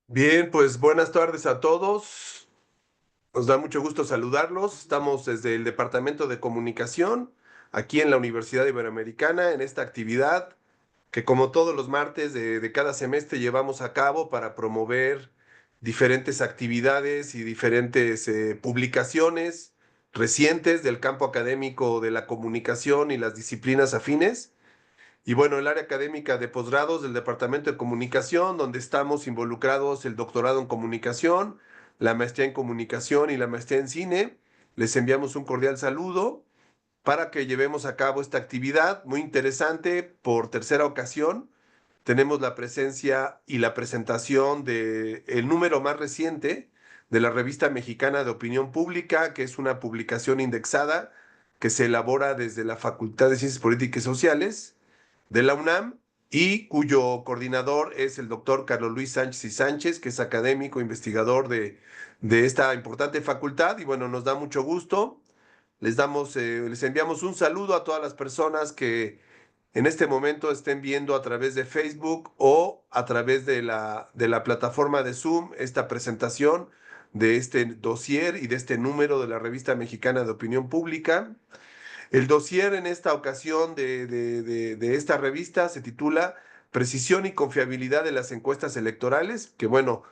Bien, pues buenas tardes a todos. Nos da mucho gusto saludarlos. Estamos desde el Departamento de Comunicación, aquí en la Universidad Iberoamericana, en esta actividad que como todos los martes de cada semestre llevamos a cabo para promover diferentes actividades y diferentes publicaciones recientes del campo académico de la comunicación y las disciplinas afines. Y bueno, el área académica de posgrados del Departamento de Comunicación, donde estamos involucrados el doctorado en comunicación, la maestría en comunicación y la maestría en cine. Les enviamos un cordial saludo para que llevemos a cabo esta actividad muy interesante por tercera ocasión. Tenemos la presencia y la presentación de el número más reciente de la Revista Mexicana de Opinión Pública, que es una publicación indexada que se elabora desde la Facultad de Ciencias Políticas y Sociales de la UNAM y cuyo coordinador es el doctor Carlos Luis Sánchez y Sánchez, que es académico, investigador de esta importante facultad. Y bueno, nos da mucho gusto. Les enviamos un saludo a todas las personas que en este momento estén viendo a través de Facebook o a través de la plataforma de Zoom esta presentación de este dossier y de este número de la Revista Mexicana de Opinión Pública. El dossier en esta ocasión de esta revista se titula Precisión y confiabilidad de las encuestas electorales, que bueno,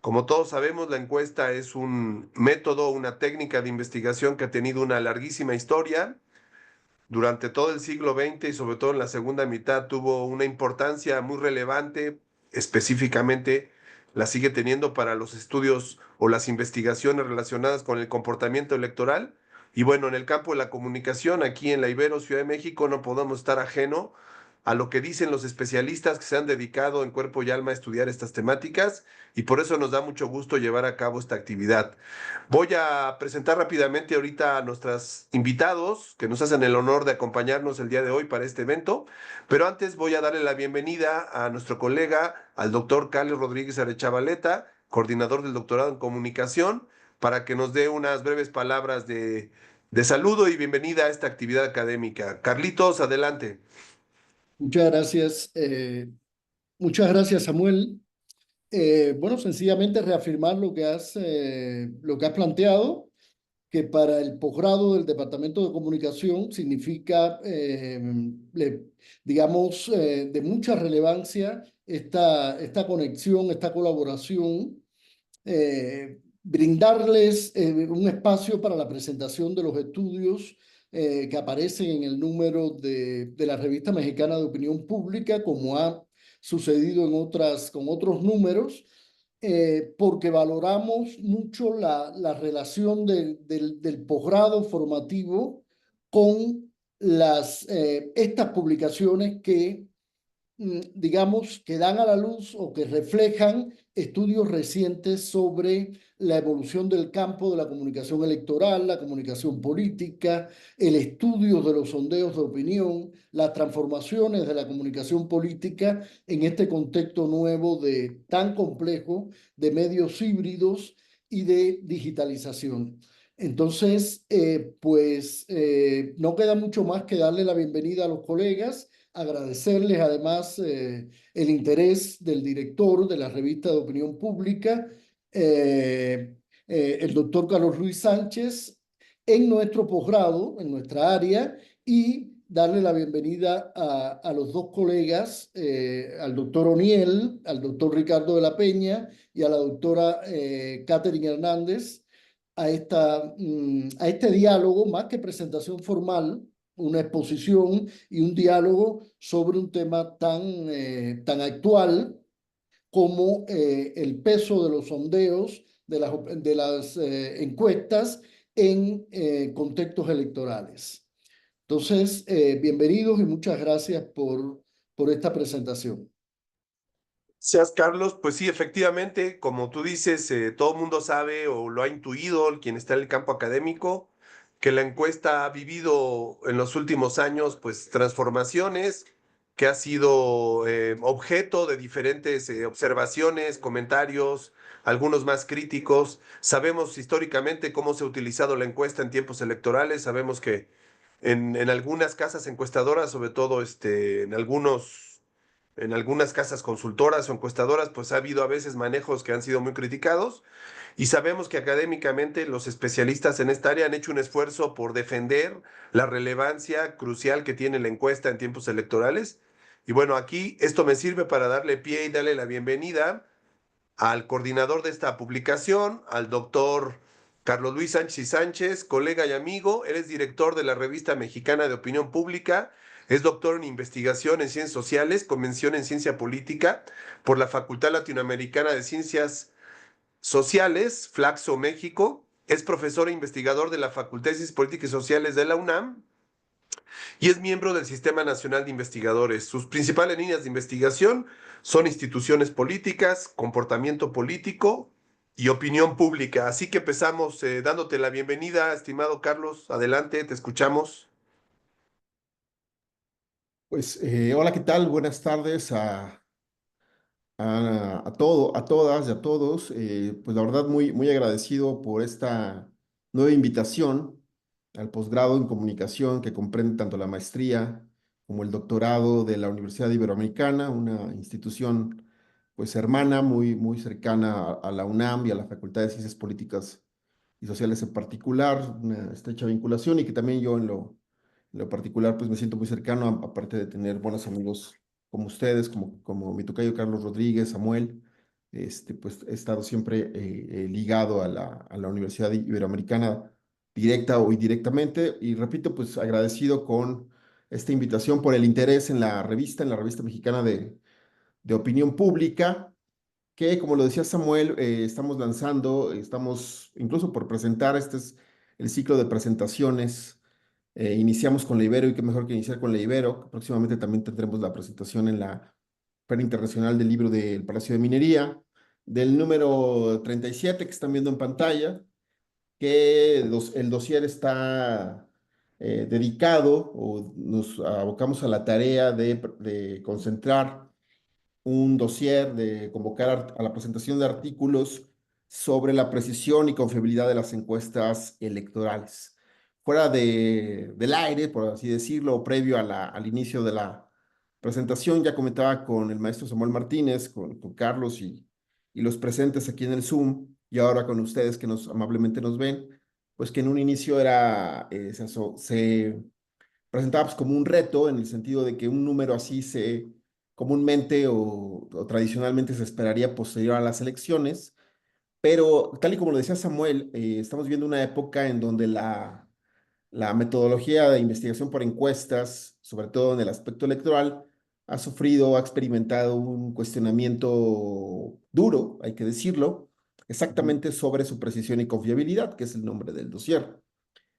como todos sabemos, la encuesta es un método, una técnica de investigación que ha tenido una larguísima historia. Durante todo el siglo XX y sobre todo en la segunda mitad tuvo una importancia muy relevante, específicamente la sigue teniendo para los estudios o las investigaciones relacionadas con el comportamiento electoral. Y bueno, en el campo de la comunicación, aquí en la Ibero, Ciudad de México, no podemos estar ajeno a lo que dicen los especialistas que se han dedicado en cuerpo y alma a estudiar estas temáticas y por eso nos da mucho gusto llevar a cabo esta actividad. Voy a presentar rápidamente ahorita a nuestros invitados que nos hacen el honor de acompañarnos el día de hoy para este evento, pero antes voy a darle la bienvenida a nuestro colega, al doctor Carlos Rodríguez Arechavaleta, coordinador del doctorado en comunicación, para que nos dé unas breves palabras de saludo y bienvenida a esta actividad académica. Carlitos, adelante. Muchas gracias, muchas gracias, Samuel. Bueno, sencillamente reafirmar lo que has planteado, que para el posgrado del Departamento de Comunicación significa, digamos, de mucha relevancia esta conexión, esta colaboración, brindarles un espacio para la presentación de los estudios que aparecen en el número de la Revista Mexicana de Opinión Pública, como ha sucedido con otros números, porque valoramos mucho la relación del posgrado formativo con estas publicaciones que digamos, que dan a la luz o que reflejan estudios recientes sobre la evolución del campo de la comunicación electoral, la comunicación política, el estudio de los sondeos de opinión, las transformaciones de la comunicación política en este contexto nuevo tan complejo de medios híbridos y de digitalización. Entonces, no queda mucho más que darle la bienvenida a los colegas, agradecerles además el interés del director de la revista de opinión pública, el doctor Carlos Luis Sánchez, en nuestro posgrado, en nuestra área, y darle la bienvenida a los dos colegas, al doctor Oniel, al doctor Ricardo de la Peña y a la doctora Catherine Hernández, a este diálogo, más que presentación formal, una exposición y un diálogo sobre un tema tan actual como el peso de los sondeos, de las encuestas en contextos electorales. Entonces, bienvenidos y muchas gracias por esta presentación. Gracias, Carlos. Pues sí, efectivamente, como tú dices, todo el mundo sabe o lo ha intuido, quien está en el campo académico, que la encuesta ha vivido en los últimos años, pues, transformaciones, que ha sido objeto de diferentes observaciones, comentarios, algunos más críticos. Sabemos históricamente cómo se ha utilizado la encuesta en tiempos electorales, sabemos que en algunas casas encuestadoras, sobre todo en algunos en algunas casas consultoras o encuestadoras, pues ha habido a veces manejos que han sido muy criticados y sabemos que académicamente los especialistas en esta área han hecho un esfuerzo por defender la relevancia crucial que tiene la encuesta en tiempos electorales. Y bueno, aquí esto me sirve para darle pie y darle la bienvenida al coordinador de esta publicación, al doctor Carlos Luis Sánchez y Sánchez, colega y amigo. Él es director de la Revista Mexicana de Opinión Pública, es doctor en investigación en ciencias sociales, con mención en ciencia política por la Facultad Latinoamericana de Ciencias Sociales, Flaxo, México. Es profesor e investigador de la Facultad de Ciencias Políticas y Sociales de la UNAM y es miembro del Sistema Nacional de Investigadores. Sus principales líneas de investigación son instituciones políticas, comportamiento político y opinión pública. Así que empezamos dándote la bienvenida, estimado Carlos. Adelante, te escuchamos. Pues hola, ¿qué tal? Buenas tardes a todas y a todos. Pues la verdad muy agradecido por esta nueva invitación al posgrado en comunicación que comprende tanto la maestría como el doctorado de la Universidad Iberoamericana, una institución pues hermana, muy cercana a la UNAM y a la Facultad de Ciencias Políticas y Sociales en particular, una estrecha vinculación y que también yo en lo particular, pues me siento muy cercano, aparte de tener buenos amigos como ustedes, como mi tocayo Carlos Rodríguez, Samuel, pues he estado siempre ligado a la Universidad Iberoamericana directa o indirectamente, y repito, pues agradecido con esta invitación por el interés en la revista mexicana de opinión pública, que como lo decía Samuel, estamos lanzando, estamos incluso por presentar, este es el ciclo de presentaciones. Iniciamos con la Ibero y qué mejor que iniciar con la Ibero. Próximamente también tendremos la presentación en la Feria Internacional del Libro del Palacio de Minería, del número 37 que están viendo en pantalla, que el dossier está dedicado o nos abocamos a la tarea de concentrar un dossier, de convocar a la presentación de artículos sobre la precisión y confiabilidad de las encuestas electorales. Fuera del aire, por así decirlo, previo al inicio de la presentación, ya comentaba con el maestro Samuel Martínez, con Carlos y los presentes aquí en el Zoom, y ahora con ustedes que amablemente nos ven, pues que en un inicio se presentaba pues, como un reto en el sentido de que un número así comúnmente o tradicionalmente se esperaría posterior a las elecciones, pero tal y como lo decía Samuel, estamos viendo una época en donde la metodología de investigación por encuestas, sobre todo en el aspecto electoral, ha experimentado un cuestionamiento duro, hay que decirlo, exactamente sobre su precisión y confiabilidad, que es el nombre del dossier.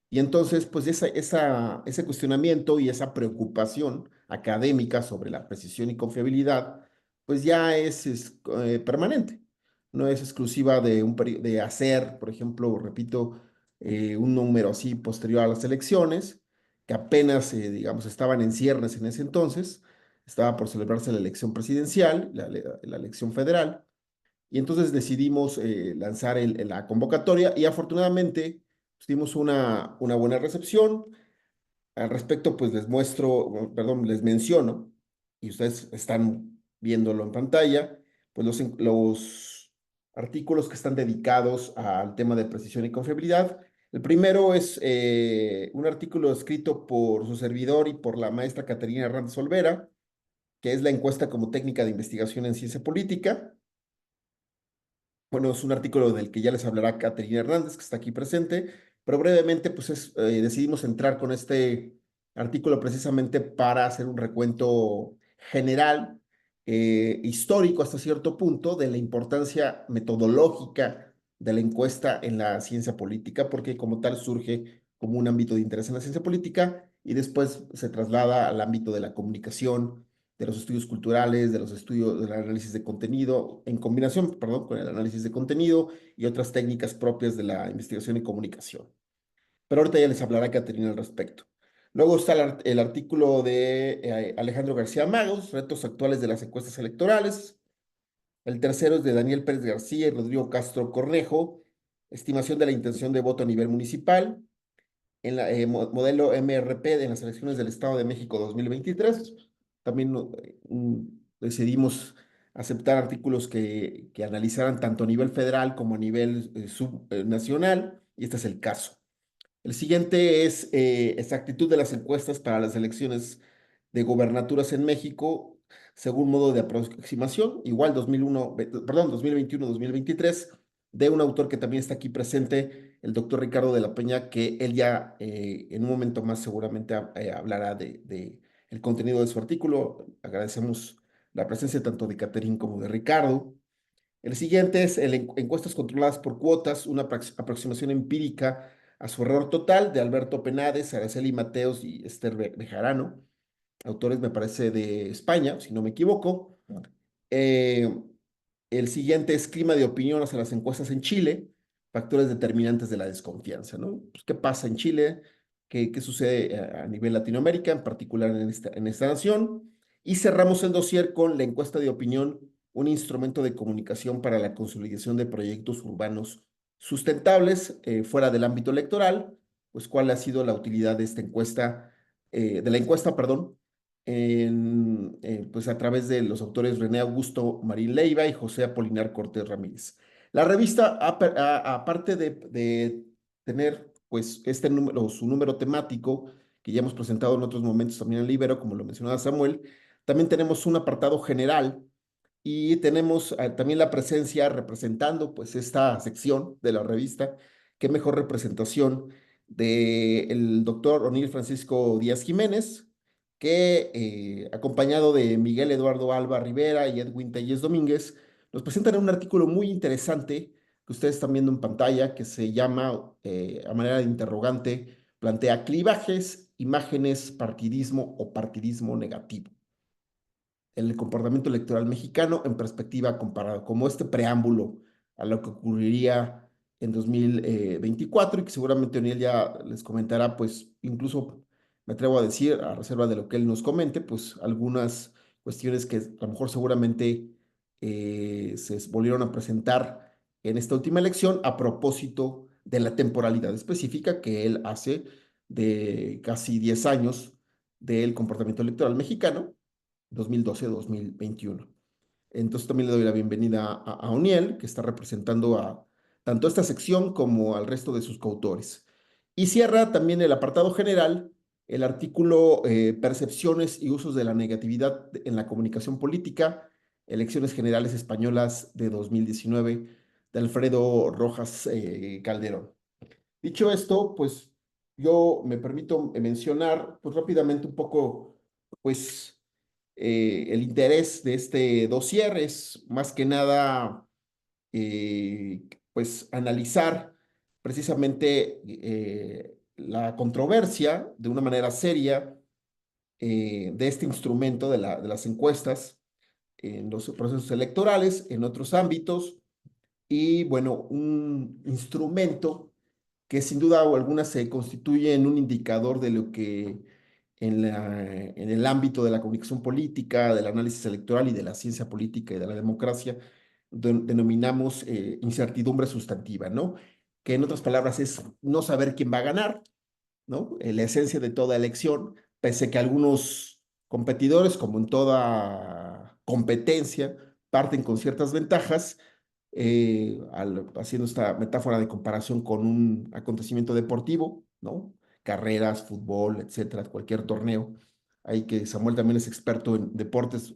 Y entonces, pues ese cuestionamiento y esa preocupación académica sobre la precisión y confiabilidad, pues ya es permanente. No es exclusiva de hacer, por ejemplo, repito, un número así posterior a las elecciones, que apenas, digamos, estaban en ciernes en ese entonces, estaba por celebrarse la elección presidencial, la elección federal, y entonces decidimos lanzar la convocatoria y afortunadamente pues, tuvimos una buena recepción. Al respecto, pues les muestro, perdón, les menciono, y ustedes están viéndolo en pantalla, pues los artículos que están dedicados al tema de precisión y confiabilidad. El primero es un artículo escrito por su servidor y por la maestra Caterina Hernández Olvera, que es la encuesta como técnica de investigación en ciencia política. Bueno, es un artículo del que ya les hablará Caterina Hernández, que está aquí presente, pero brevemente, pues decidimos entrar con este artículo precisamente para hacer un recuento general, histórico hasta cierto punto, de la importancia metodológica de la encuesta en la ciencia política, porque como tal surge como un ámbito de interés en la ciencia política y después se traslada al ámbito de la comunicación, de los estudios culturales, de los estudios del análisis de contenido, en combinación, perdón, con el análisis de contenido y otras técnicas propias de la investigación y comunicación. Pero ahorita ya les hablará Caterina al respecto. Luego está el artículo de Alejandro García Magos, Retos actuales de las encuestas electorales. El tercero es de Daniel Pérez García y Rodrigo Castro Cornejo, Estimación de la intención de voto a nivel municipal en la modelo MRP en las elecciones del Estado de México 2023. También decidimos aceptar artículos que analizaran tanto a nivel federal como a nivel subnacional, y este es el caso. El siguiente es exactitud de las encuestas para las elecciones de gobernaturas en México, según modo de aproximación, igual 2021-2023, de un autor que también está aquí presente, el doctor Ricardo de la Peña, que él ya en un momento más seguramente hablará de el contenido de su artículo. Agradecemos la presencia tanto de Caterín como de Ricardo. El siguiente es encuestas controladas por cuotas, una aproximación empírica a su error total, de Alberto Penades, Araceli Mateos y Esther Bejarano, autores me parece de España, si no me equivoco. Eh, el siguiente es clima de opinión hacia las encuestas en Chile, factores determinantes de la desconfianza, ¿no? Pues, ¿qué pasa en Chile? ¿Qué sucede a nivel Latinoamérica, en particular en esta nación? Y cerramos el dossier con la encuesta de opinión, un instrumento de comunicación para la consolidación de proyectos urbanos sustentables fuera del ámbito electoral, pues cuál ha sido la utilidad de esta encuesta, de la encuesta, perdón, pues a través de los autores René Augusto Marín Leiva y José Apolinar Cortés Ramírez. La revista, aparte de tener pues este número, su número temático, que ya hemos presentado en otros momentos también en Libero, como lo mencionaba Samuel, también tenemos un apartado general y tenemos también la presencia representando pues esta sección de la revista, qué mejor representación del doctor Onir Francisco Díaz Jiménez, que acompañado de Miguel Eduardo Alba Rivera y Edwin Telles Domínguez, nos presentan un artículo muy interesante que ustedes están viendo en pantalla, que se llama, a manera de interrogante, plantea clivajes, imágenes, partidismo o partidismo negativo, el comportamiento electoral mexicano en perspectiva comparada, como este preámbulo a lo que ocurriría en 2024 y que seguramente O'Neill ya les comentará, pues incluso me atrevo a decir, a reserva de lo que él nos comente, pues algunas cuestiones que a lo mejor seguramente se volvieron a presentar en esta última elección a propósito de la temporalidad específica que él hace de casi 10 años del comportamiento electoral mexicano 2012-2021. Entonces también le doy la bienvenida a O'Neill, que está representando a tanto esta sección como al resto de sus coautores. Y cierra también el apartado general, el artículo Percepciones y usos de la negatividad en la comunicación política, Elecciones Generales Españolas de 2019, de Alfredo Rojas Calderón. Dicho esto, pues yo me permito mencionar pues rápidamente un poco, pues el interés de este dossier es más que nada, pues analizar precisamente la controversia de una manera seria de este instrumento de las encuestas en los procesos electorales, en otros ámbitos, y bueno, un instrumento que sin duda alguna se constituye en un indicador de lo que en el ámbito de la comunicación política, del análisis electoral y de la ciencia política y de la democracia denominamos incertidumbre sustantiva, ¿no? Que en otras palabras es no saber quién va a ganar, ¿no? La esencia de toda elección, pese que algunos competidores, como en toda competencia, parten con ciertas ventajas, haciendo esta metáfora de comparación con un acontecimiento deportivo, ¿no? Carreras, fútbol, etcétera, cualquier torneo. Ahí que Samuel también es experto en deportes,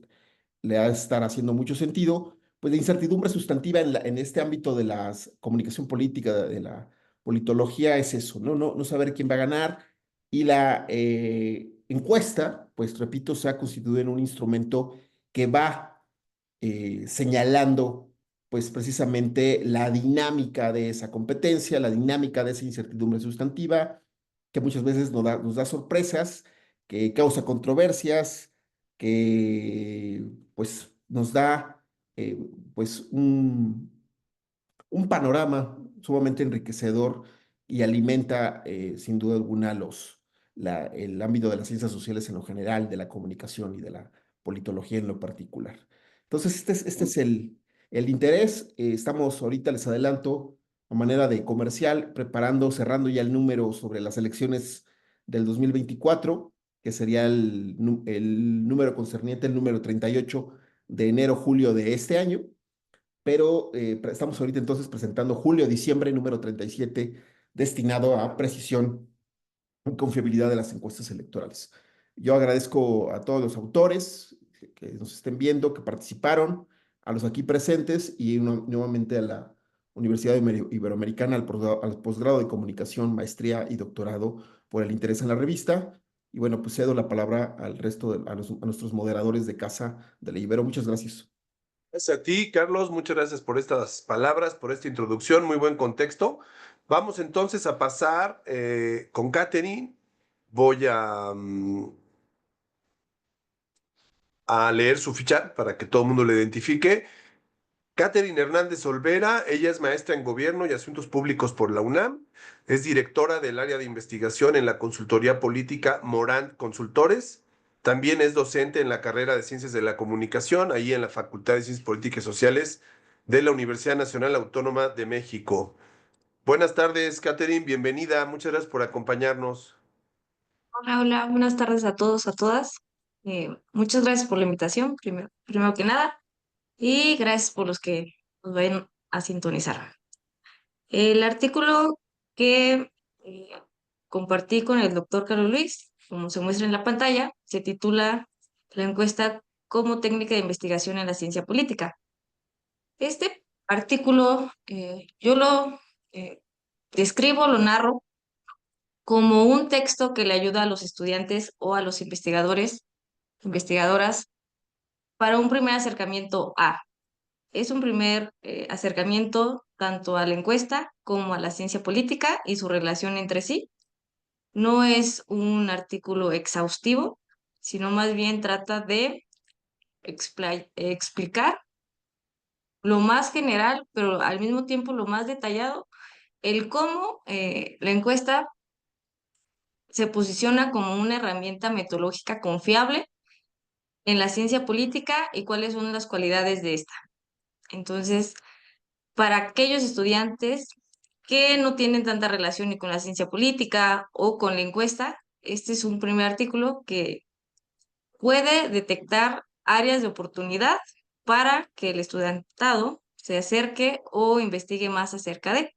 le ha de estar haciendo mucho sentido. Pues la incertidumbre sustantiva en este ámbito de la comunicación política, de la politología, es eso, ¿no? No saber quién va a ganar. Y la encuesta, pues repito, se ha constituido en un instrumento que va señalando pues precisamente la dinámica de esa competencia, la dinámica de esa incertidumbre sustantiva, que muchas veces nos da sorpresas, que causa controversias, que pues nos da eh, pues un panorama sumamente enriquecedor y alimenta sin duda alguna el ámbito de las ciencias sociales en lo general, de la comunicación y de la politología en lo particular. Entonces, este es el interés. Estamos ahorita, les adelanto, a manera de comercial, preparando, cerrando ya el número sobre las elecciones del 2024, que sería el número concerniente, el número 38 de enero-julio de este año, pero estamos ahorita entonces presentando julio-diciembre número 37, destinado a precisión y confiabilidad de las encuestas electorales. Yo agradezco a todos los autores que nos estén viendo, que participaron, a los aquí presentes y nuevamente a la Universidad Iberoamericana, al posgrado de Comunicación, Maestría y Doctorado por el interés en la revista. Y bueno, pues cedo la palabra al resto, a nuestros moderadores de casa de la Ibero. Muchas gracias. Gracias a ti, Carlos. Muchas gracias por estas palabras, por esta introducción. Muy buen contexto. Vamos entonces a pasar con Catherine. Voy a leer su ficha para que todo el mundo le identifique. Catherine Hernández Olvera, ella es maestra en Gobierno y Asuntos Públicos por la UNAM, es directora del área de investigación en la consultoría política Morant Consultores, también es docente en la carrera de Ciencias de la Comunicación, ahí en la Facultad de Ciencias Políticas y Sociales de la Universidad Nacional Autónoma de México. Buenas tardes, Catherine, bienvenida, muchas gracias por acompañarnos. Hola, hola, buenas tardes a todos, a todas. Muchas gracias por la invitación, primero que nada, y gracias por los que nos vayan a sintonizar. El artículo que eh, compartí con el doctor Carlos Luis, como se muestra en la pantalla, se titula La encuesta como técnica de investigación en la ciencia política. Este artículo yo lo describo, lo narro como un texto que le ayuda a los estudiantes o a los investigadores, investigadoras, para un primer acercamiento a. Es un primer acercamiento tanto a la encuesta como a la ciencia política y su relación entre sí. No es un artículo exhaustivo, sino más bien trata de explicar lo más general, pero al mismo tiempo lo más detallado, el cómo la encuesta se posiciona como una herramienta metodológica confiable en la ciencia política y cuáles son las cualidades de esta. Entonces, para aquellos estudiantes que no tienen tanta relación ni con la ciencia política o con la encuesta, este es un primer artículo que puede detectar áreas de oportunidad para que el estudiantado se acerque o investigue más acerca de.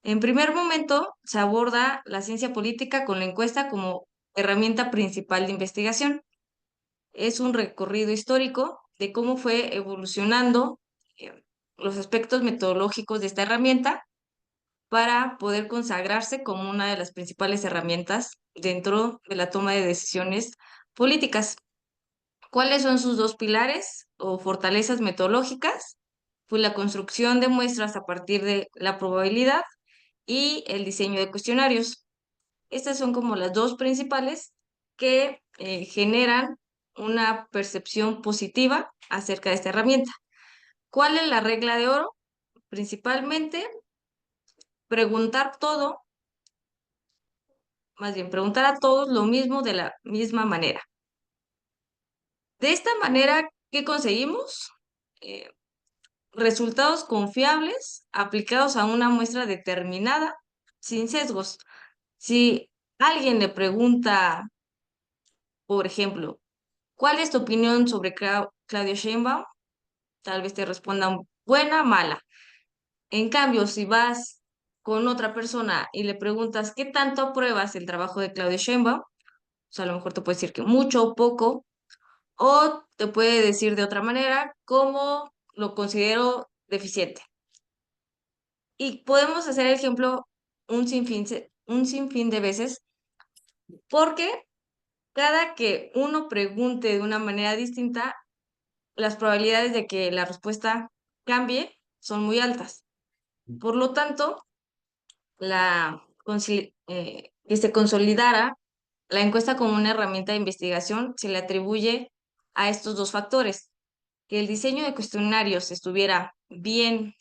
En primer momento, se aborda la ciencia política con la encuesta como herramienta principal de investigación. Es un recorrido histórico de cómo fue evolucionando eh, los aspectos metodológicos de esta herramienta para poder consagrarse como una de las principales herramientas dentro de la toma de decisiones políticas. ¿Cuáles son sus dos pilares o fortalezas metodológicas? Pues la construcción de muestras a partir de la probabilidad y el diseño de cuestionarios. Estas son como las dos principales que generan una percepción positiva acerca de esta herramienta. ¿Cuál es la regla de oro? Principalmente preguntar todo, más bien preguntar a todos lo mismo de la misma manera. De esta manera, ¿qué conseguimos? Eh, Resultados confiables aplicados a una muestra determinada, sin sesgos. Si alguien le pregunta, por ejemplo, ¿cuál es tu opinión sobre Claudia Sheinbaum? Tal vez te respondan buena, mala. En cambio, si vas con otra persona y le preguntas qué tanto apruebas el trabajo de Claudia Sheinbaum, o sea, a lo mejor te puede decir que mucho o poco, o te puede decir de otra manera cómo lo considero deficiente. Y podemos hacer el ejemplo un sinfín de veces, porque cada que uno pregunte de una manera distinta, las probabilidades de que la respuesta cambie son muy altas. Por lo tanto, que se consolidara la encuesta como una herramienta de investigación se le atribuye a estos dos factores: que el diseño de cuestionarios estuviera bien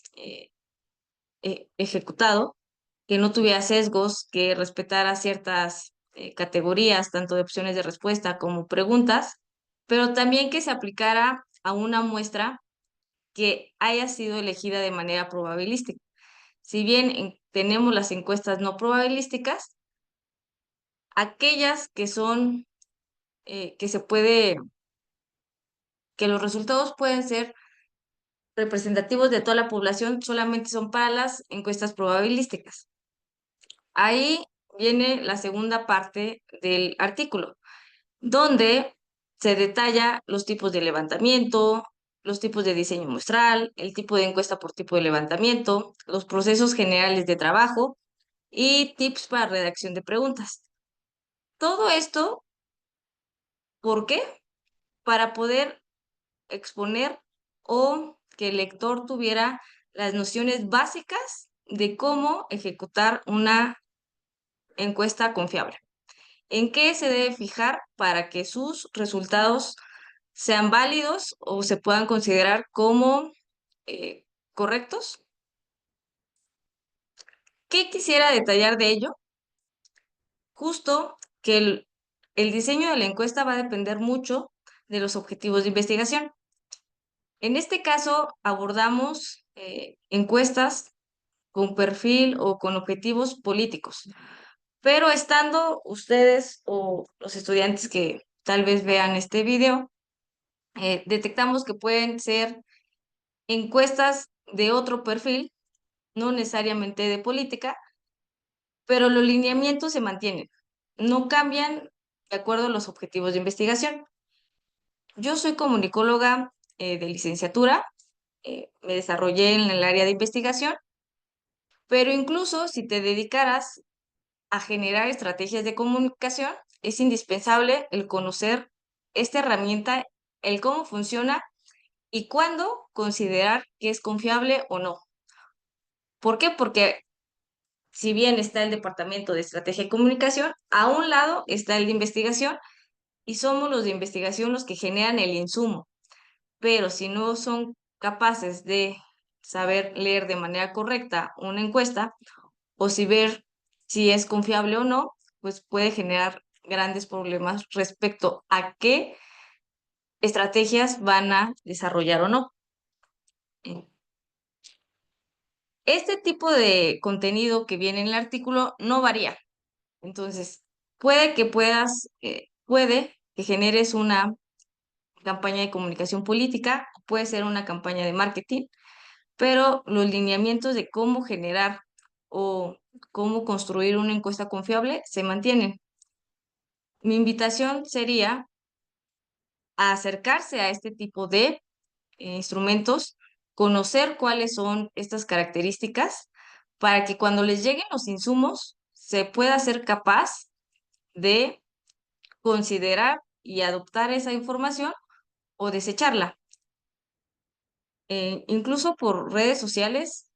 ejecutado, que no tuviera sesgos, que respetara ciertas categorías, tanto de opciones de respuesta como preguntas, pero también que se aplicara a una muestra que haya sido elegida de manera probabilística. Si bien tenemos las encuestas no probabilísticas, aquellas que son, que se puede que los resultados pueden ser representativos de toda la población, solamente son para las encuestas probabilísticas. Ahí viene la segunda parte del artículo, donde se detalla los tipos de levantamiento, los tipos de diseño muestral, el tipo de encuesta por tipo de levantamiento, los procesos generales de trabajo y tips para redacción de preguntas. Todo esto, ¿por qué? Para poder exponer o que el lector tuviera las nociones básicas de cómo ejecutar una encuesta confiable. ¿En qué se debe fijar para que sus resultados sean válidos o se puedan considerar como eh, correctos? ¿Qué quisiera detallar de ello? Justo que el diseño de la encuesta va a depender mucho de los objetivos de investigación. En este caso, abordamos encuestas con perfil o con objetivos políticos, pero estando ustedes o los estudiantes que tal vez vean este video, detectamos que pueden ser encuestas de otro perfil, no necesariamente de política, pero los lineamientos se mantienen, no cambian de acuerdo a los objetivos de investigación. Yo soy comunicóloga de licenciatura, me desarrollé en el área de investigación, pero incluso si te dedicaras a generar estrategias de comunicación, es indispensable el conocer esta herramienta, el cómo funciona y cuándo considerar que es confiable o no. ¿Por qué? Porque si bien está el departamento de estrategia y comunicación, a un lado está el de investigación y somos los de investigación los que generan el insumo. Pero si no son capaces de saber leer de manera correcta una encuesta o si ver si es confiable o no, pues puede generar grandes problemas respecto a qué estrategias van a desarrollar o no. Este tipo de contenido que viene en el artículo no varía. Entonces, puede que generes una campaña de comunicación política, puede ser una campaña de marketing, pero los lineamientos de cómo generar o cómo construir una encuesta confiable se mantienen. Mi invitación sería a acercarse a este tipo de instrumentos, conocer cuáles son estas características para que cuando les lleguen los insumos se pueda ser capaz de considerar y adoptar esa información o desecharla. Incluso por redes sociales,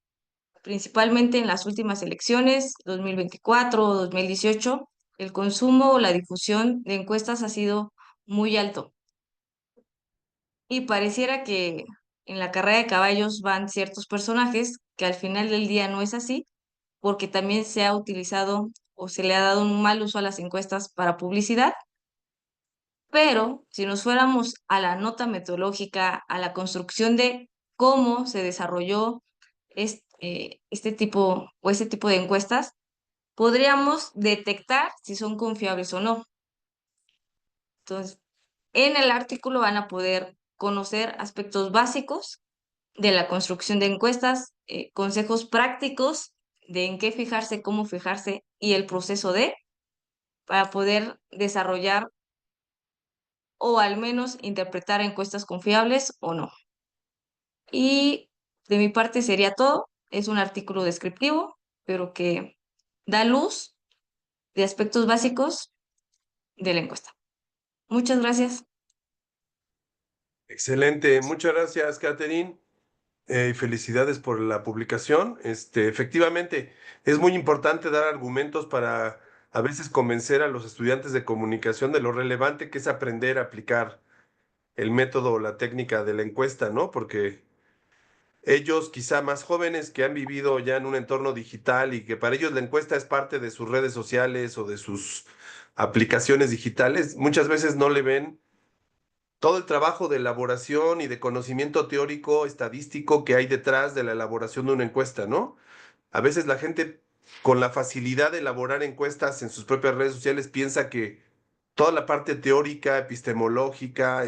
principalmente en las últimas elecciones, 2024 o 2018, el consumo o la difusión de encuestas ha sido muy alto. Y pareciera que en la carrera de caballos van ciertos personajes que al final del día no es así, porque también se ha utilizado o se le ha dado un mal uso a las encuestas para publicidad. Pero si nos fuéramos a la nota metodológica, a la construcción de cómo se desarrolló este tipo o este tipo de encuestas, podríamos detectar si son confiables o no. Entonces, en el artículo van a poder conocer aspectos básicos de la construcción de encuestas, consejos prácticos de en qué fijarse, cómo fijarse y el proceso para poder desarrollar o al menos interpretar encuestas confiables o no. Y de mi parte sería todo. Es un artículo descriptivo, pero que da luz de aspectos básicos de la encuesta. Muchas gracias. Excelente, muchas gracias, Catherine. Y felicidades por la publicación. Efectivamente, es muy importante dar argumentos para a veces convencer a los estudiantes de comunicación de lo relevante que es aprender a aplicar el método o la técnica de la encuesta, ¿no? Porque ellos, quizá más jóvenes que han vivido ya en un entorno digital y que para ellos la encuesta es parte de sus redes sociales o de sus aplicaciones digitales, muchas veces no le ven todo el trabajo de elaboración y de conocimiento teórico, estadístico que hay detrás de la elaboración de una encuesta, ¿no? A veces la gente con la facilidad de elaborar encuestas en sus propias redes sociales piensa que toda la parte teórica, epistemológica,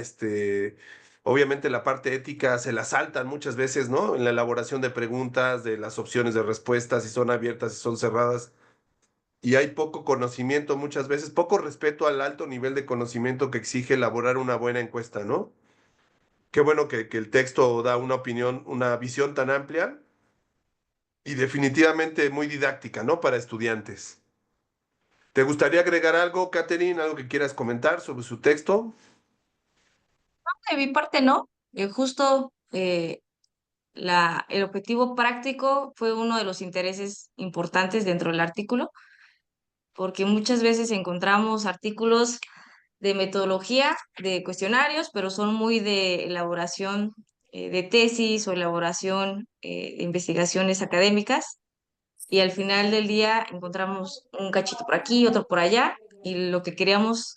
Obviamente la parte ética se la saltan muchas veces, ¿no? En la elaboración de preguntas, de las opciones de respuestas, si son abiertas, si son cerradas. Y hay poco conocimiento muchas veces, poco respeto al alto nivel de conocimiento que exige elaborar una buena encuesta, ¿no? Qué bueno que el texto da una opinión, una visión tan amplia y definitivamente muy didáctica, ¿no? Para estudiantes. ¿Te gustaría agregar algo, Catherine? ¿Algo que quieras comentar sobre su texto? De mi parte, no. Justo el objetivo práctico fue uno de los intereses importantes dentro del artículo, porque muchas veces encontramos artículos de metodología, de cuestionarios, pero son muy de elaboración de tesis o elaboración de investigaciones académicas, y al final del día encontramos un cachito por aquí, otro por allá, y lo que queríamos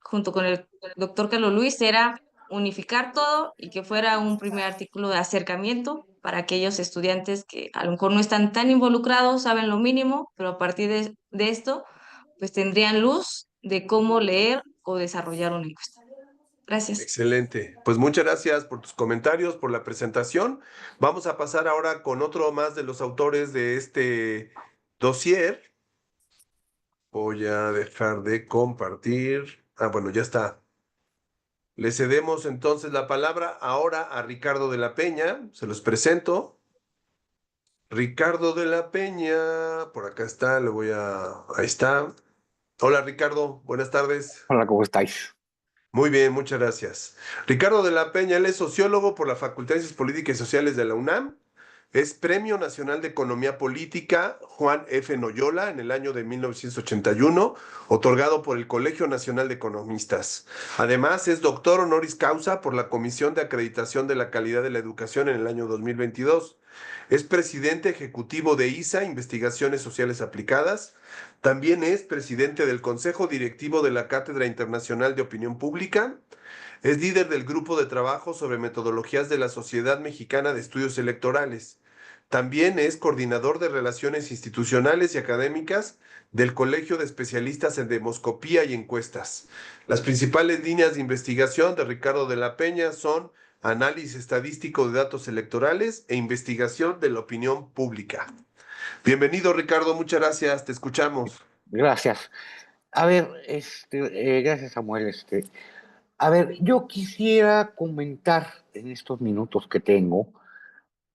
junto con el doctor Carlos Luis era unificar todo y que fuera un primer artículo de acercamiento para aquellos estudiantes que a lo mejor no están tan involucrados, saben lo mínimo, pero a partir de esto, pues tendrían luz de cómo leer o desarrollar una encuesta. Gracias. Excelente. Pues muchas gracias por tus comentarios, por la presentación. Vamos a pasar ahora con otro más de los autores de este dossier. Voy a dejar de compartir. Ah, bueno, ya está. Le cedemos entonces la palabra ahora a Ricardo de la Peña. Se los presento. Ricardo de la Peña, por acá está, le voy a... Ahí está. Hola Ricardo, buenas tardes. Hola, ¿cómo estáis? Muy bien, muchas gracias. Ricardo de la Peña, él es sociólogo por la Facultad de Ciencias Políticas y Sociales de la UNAM. Es Premio Nacional de Economía Política Juan F. Noyola en el año de 1981, otorgado por el Colegio Nacional de Economistas. Además, es doctor honoris causa por la Comisión de Acreditación de la Calidad de la Educación en el año 2022. Es presidente ejecutivo de ISA, Investigaciones Sociales Aplicadas. También es presidente del Consejo Directivo de la Cátedra Internacional de Opinión Pública. Es líder del grupo de trabajo sobre metodologías de la Sociedad Mexicana de Estudios Electorales. También es coordinador de relaciones institucionales y académicas del Colegio de Especialistas en Demoscopía y Encuestas. Las principales líneas de investigación de Ricardo de la Peña son análisis estadístico de datos electorales e investigación de la opinión pública. Bienvenido, Ricardo, muchas gracias, te escuchamos. Gracias. A ver, gracias, Samuel. A ver, yo quisiera comentar en estos minutos que tengo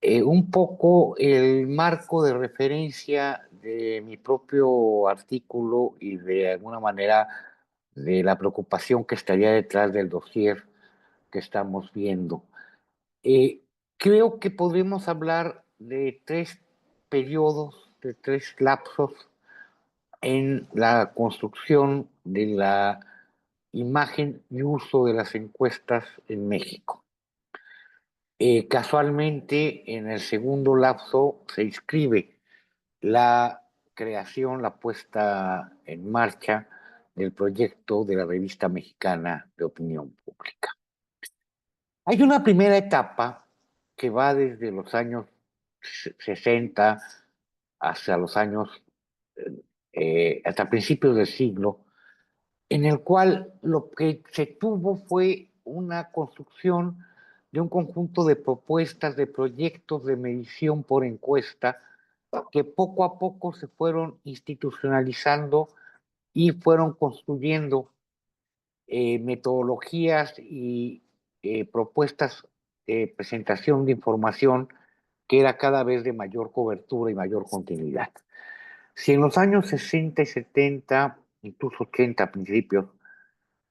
un poco el marco de referencia de mi propio artículo y de alguna manera de la preocupación que estaría detrás del dossier que estamos viendo. Eh, Creo que podríamos hablar de tres periodos, de tres lapsos en la construcción de la imagen y uso de las encuestas en México. Casualmente, en el segundo lapso se inscribe la creación, la puesta en marcha del proyecto de la Revista Mexicana de Opinión Pública. Hay una primera etapa que va desde los años 60 hasta los años, hasta principios del siglo, en el cual lo que se tuvo fue una construcción de un conjunto de propuestas, de proyectos de medición por encuesta, que poco a poco se fueron institucionalizando y fueron construyendo metodologías y propuestas de presentación de información que era cada vez de mayor cobertura y mayor continuidad. Si en los años 60 y 70, incluso 80 a principios,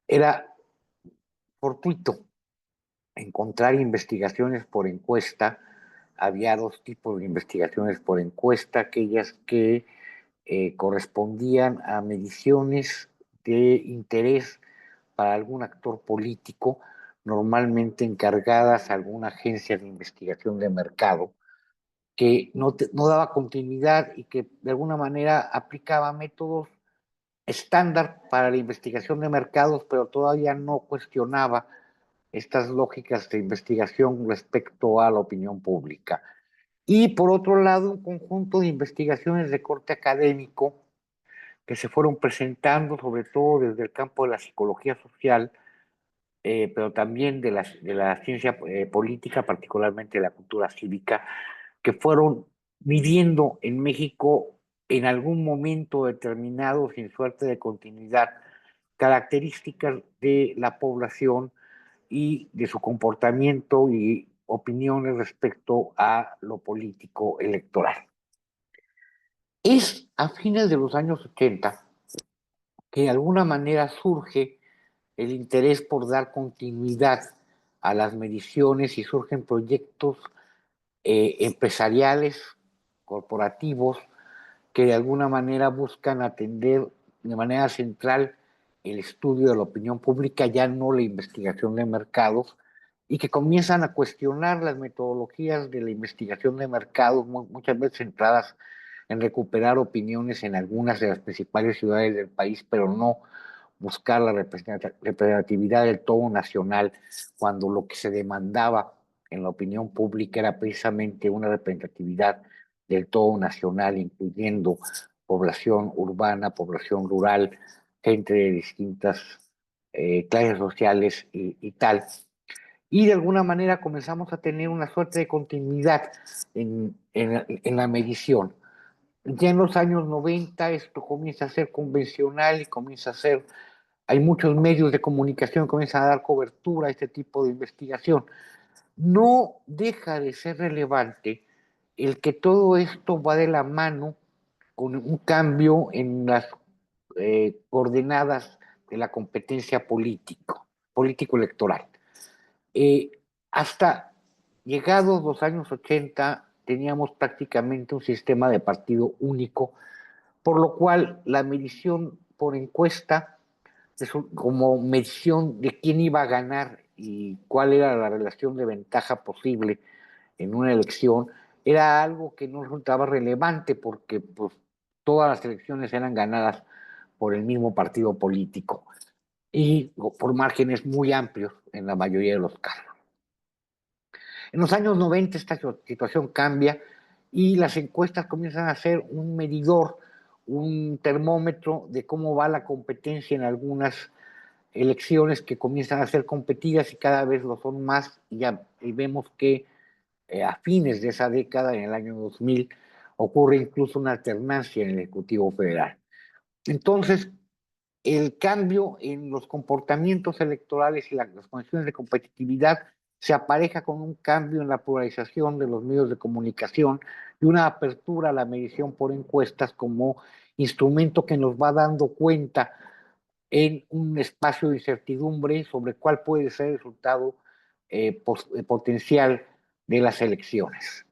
era fortuito encontrar investigaciones por encuesta, había dos tipos de investigaciones por encuesta, aquellas que correspondían a mediciones de interés para algún actor político, normalmente encargadas a alguna agencia de investigación de mercado, que no daba continuidad y que de alguna manera aplicaba métodos estándar para la investigación de mercados, pero todavía no cuestionaba estas lógicas de investigación respecto a la opinión pública. Y por otro lado, un conjunto de investigaciones de corte académico que se fueron presentando, sobre todo desde el campo de la psicología social, pero también de la ciencia política, particularmente de la cultura cívica, que fueron midiendo en México en algún momento determinado, sin suerte de continuidad, características de la población y de su comportamiento y opiniones respecto a lo político electoral. Es a fines de los años 80 que de alguna manera surge el interés por dar continuidad a las mediciones y surgen proyectos empresariales, corporativos, que de alguna manera buscan atender de manera central el estudio de la opinión pública, ya no la investigación de mercados, y que comienzan a cuestionar las metodologías de la investigación de mercados, muchas veces centradas en recuperar opiniones en algunas de las principales ciudades del país, pero no buscar la representatividad del todo nacional, cuando lo que se demandaba en la opinión pública era precisamente una representatividad del todo nacional, incluyendo población urbana, población rural, gente de distintas clases sociales y tal. Y de alguna manera comenzamos a tener una suerte de continuidad en la medición. Ya en los años 90 esto comienza a ser convencional y comienza a ser, hay muchos medios de comunicación que comienzan a dar cobertura a este tipo de investigación. No deja de ser relevante el que todo esto va de la mano con un cambio en las coordenadas de la competencia político-electoral. Hasta llegados los años 80 teníamos prácticamente un sistema de partido único, por lo cual la medición por encuesta, como medición de quién iba a ganar y cuál era la relación de ventaja posible en una elección, era algo que no resultaba relevante porque pues, todas las elecciones eran ganadas por el mismo partido político y por márgenes muy amplios en la mayoría de los casos. En los años 90 esta situación cambia y las encuestas comienzan a ser un medidor, un termómetro de cómo va la competencia en algunas elecciones que comienzan a ser competidas y cada vez lo son más, y vemos que a fines de esa década, en el año 2000, ocurre incluso una alternancia en el Ejecutivo Federal. Entonces, el cambio en los comportamientos electorales y las condiciones de competitividad se apareja con un cambio en la polarización de los medios de comunicación y una apertura a la medición por encuestas como instrumento que nos va dando cuenta en un espacio de incertidumbre sobre cuál puede ser el resultado potencial de las elecciones.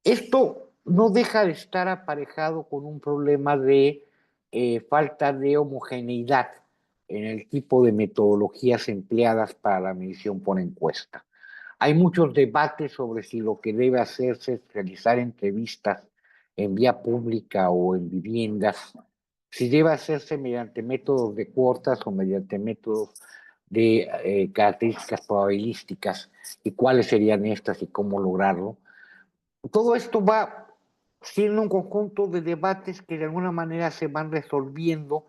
Esto no deja de estar aparejado con un problema de falta de homogeneidad en el tipo de metodologías empleadas para la medición por encuesta. Hay muchos debates sobre si lo que debe hacerse es realizar entrevistas en vía pública o en viviendas, si debe hacerse mediante métodos de cuotas o mediante métodos de características probabilísticas y cuáles serían estas y cómo lograrlo. Todo esto va siendo un conjunto de debates que de alguna manera se van resolviendo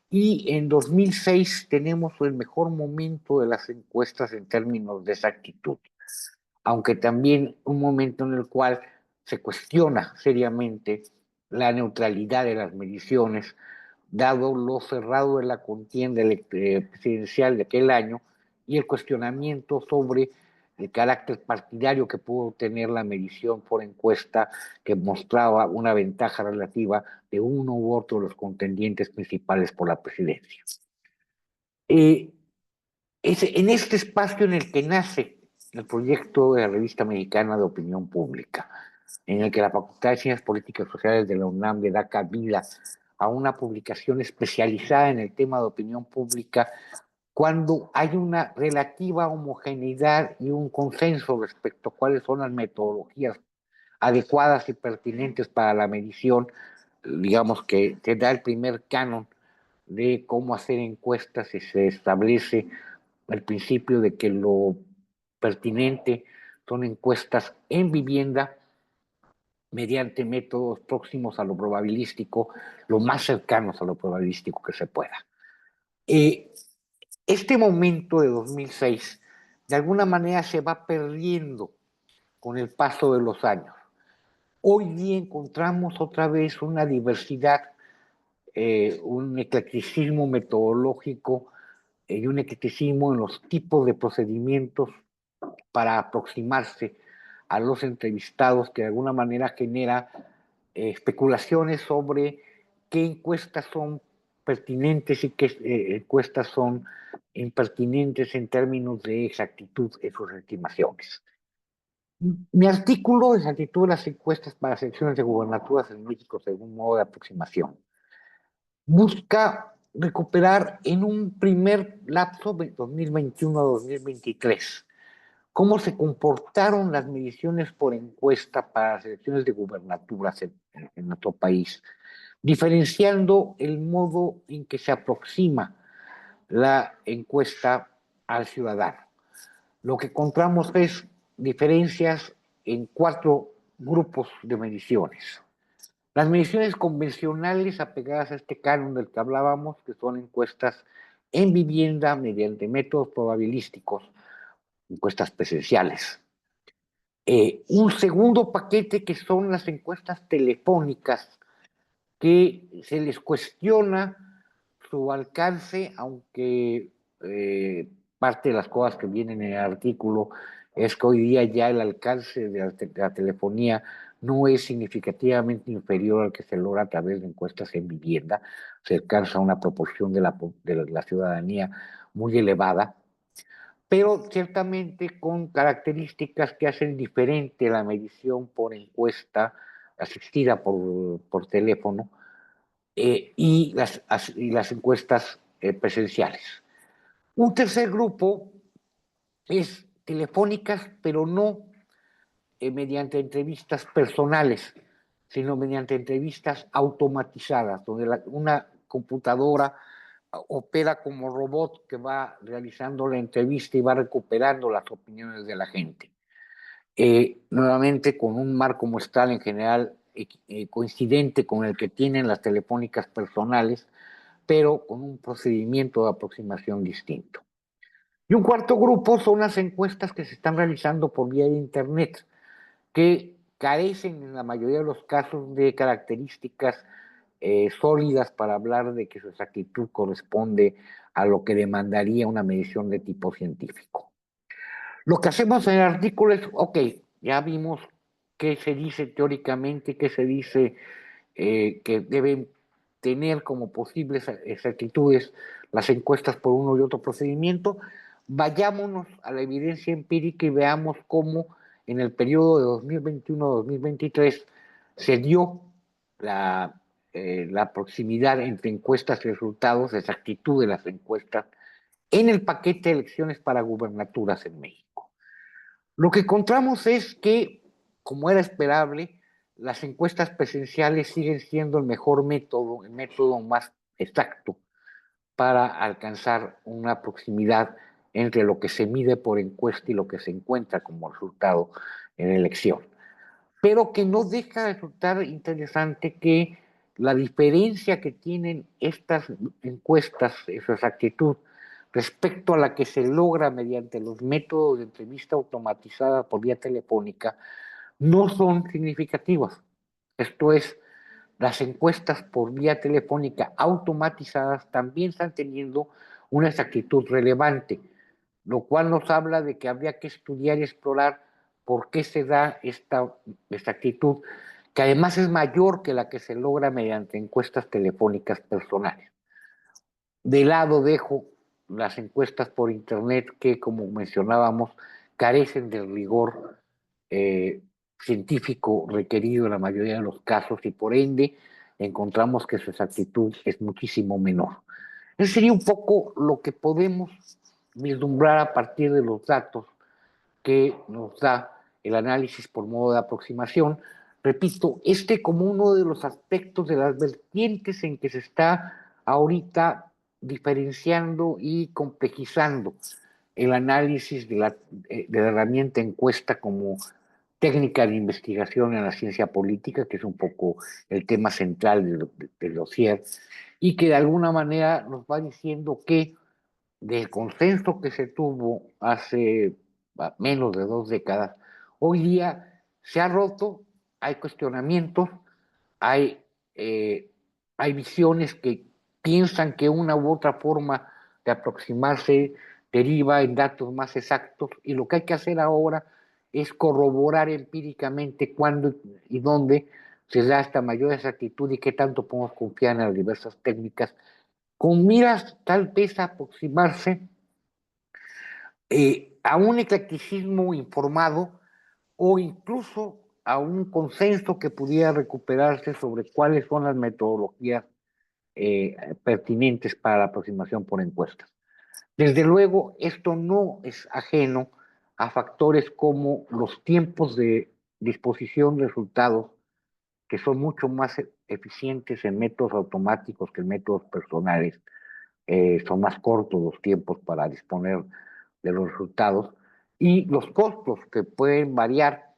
y en 2006 tenemos el mejor momento de las encuestas en términos de exactitud, aunque también un momento en el cual se cuestiona seriamente la neutralidad de las mediciones, dado lo cerrado de la contienda presidencial de aquel año y el cuestionamiento sobre el carácter partidario que pudo tener la medición por encuesta que mostraba una ventaja relativa de uno u otro de los contendientes principales por la presidencia. Es en este espacio en el que nace el proyecto de la Revista Mexicana de Opinión Pública, en el que la Facultad de Ciencias Políticas y Sociales de la UNAM le da cabida a una publicación especializada en el tema de opinión pública cuando hay una relativa homogeneidad y un consenso respecto a cuáles son las metodologías adecuadas y pertinentes para la medición, digamos que te da el primer canon de cómo hacer encuestas y se establece el principio de que lo pertinente son encuestas en vivienda mediante métodos próximos a lo probabilístico, lo más cercanos a lo probabilístico que se pueda. Este momento de 2006, de alguna manera se va perdiendo con el paso de los años. Hoy día encontramos otra vez una diversidad, un eclecticismo metodológico y un eclecticismo en los tipos de procedimientos para aproximarse a los entrevistados, que de alguna manera genera especulaciones sobre qué encuestas son pertinentes y qué encuestas son impertinentes en términos de exactitud en sus estimaciones. Mi artículo, Exactitud de las encuestas para selecciones de gubernaturas en México según modo de aproximación, busca recuperar en un primer lapso de 2021 a 2023 cómo se comportaron las mediciones por encuesta para las elecciones de gubernaturas en nuestro país, diferenciando el modo en que se aproxima la encuesta al ciudadano. Lo que encontramos es diferencias en 4 grupos de mediciones. Las mediciones convencionales apegadas a este canon del que hablábamos, que son encuestas en vivienda mediante métodos probabilísticos, encuestas presenciales. Un segundo paquete que son las encuestas telefónicas, que se les cuestiona su alcance, aunque parte de las cosas que vienen en el artículo es que hoy día ya el alcance de la telefonía no es significativamente inferior al que se logra a través de encuestas en vivienda, se alcanza una proporción de la ciudadanía muy elevada, pero ciertamente con características que hacen diferente la medición por encuesta asistida por teléfono y las encuestas presenciales. Un tercer grupo es telefónicas, pero no mediante entrevistas personales, sino mediante entrevistas automatizadas, donde una computadora opera como robot que va realizando la entrevista y va recuperando las opiniones de la gente. Nuevamente con un marco muestral en general coincidente con el que tienen las telefónicas personales, pero con un procedimiento de aproximación distinto. Y un cuarto grupo son las encuestas que se están realizando por vía de Internet, que carecen en la mayoría de los casos de características sólidas para hablar de que su exactitud corresponde a lo que demandaría una medición de tipo científico. Lo que hacemos en el artículo es, ok, ya vimos qué se dice teóricamente, qué se dice que deben tener como posibles exactitudes las encuestas por uno y otro procedimiento. Vayámonos a la evidencia empírica y veamos cómo en el periodo de 2021 a 2023 se dio la proximidad entre encuestas y resultados, exactitud de las encuestas, en el paquete de elecciones para gubernaturas en México. Lo que encontramos es que, como era esperable, las encuestas presenciales siguen siendo el mejor método, el método más exacto para alcanzar una proximidad entre lo que se mide por encuesta y lo que se encuentra como resultado en la elección. Pero que no deja de resultar interesante que la diferencia que tienen estas encuestas, su exactitud, respecto a la que se logra mediante los métodos de entrevista automatizada por vía telefónica, no son significativas. Esto es, las encuestas por vía telefónica automatizadas también están teniendo una exactitud relevante, lo cual nos habla de que habría que estudiar y explorar por qué se da esta exactitud, que además es mayor que la que se logra mediante encuestas telefónicas personales. De lado dejo las encuestas por Internet que, como mencionábamos, carecen del rigor científico requerido en la mayoría de los casos y por ende encontramos que su exactitud es muchísimo menor. Eso sería un poco lo que podemos vislumbrar a partir de los datos que nos da el análisis por modo de aproximación. Repito, como uno de los aspectos de las vertientes en que se está ahorita diferenciando y complejizando el análisis de la herramienta encuesta como técnica de investigación en la ciencia política, que es un poco el tema central del dossier, y que de alguna manera nos va diciendo que del consenso que se tuvo hace menos de 2 décadas, hoy día se ha roto, hay cuestionamientos, hay, hay visiones que piensan que una u otra forma de aproximarse deriva en datos más exactos, y lo que hay que hacer ahora es corroborar empíricamente cuándo y dónde se da esta mayor exactitud y qué tanto podemos confiar en las diversas técnicas, con miras tal vez a aproximarse a un eclecticismo informado o incluso a un consenso que pudiera recuperarse sobre cuáles son las metodologías pertinentes para la aproximación por encuestas. Desde luego, esto no es ajeno a factores como los tiempos de disposición de resultados, que son mucho más eficientes en métodos automáticos que en métodos personales. Son más cortos los tiempos para disponer de los resultados, y los costos, que pueden variar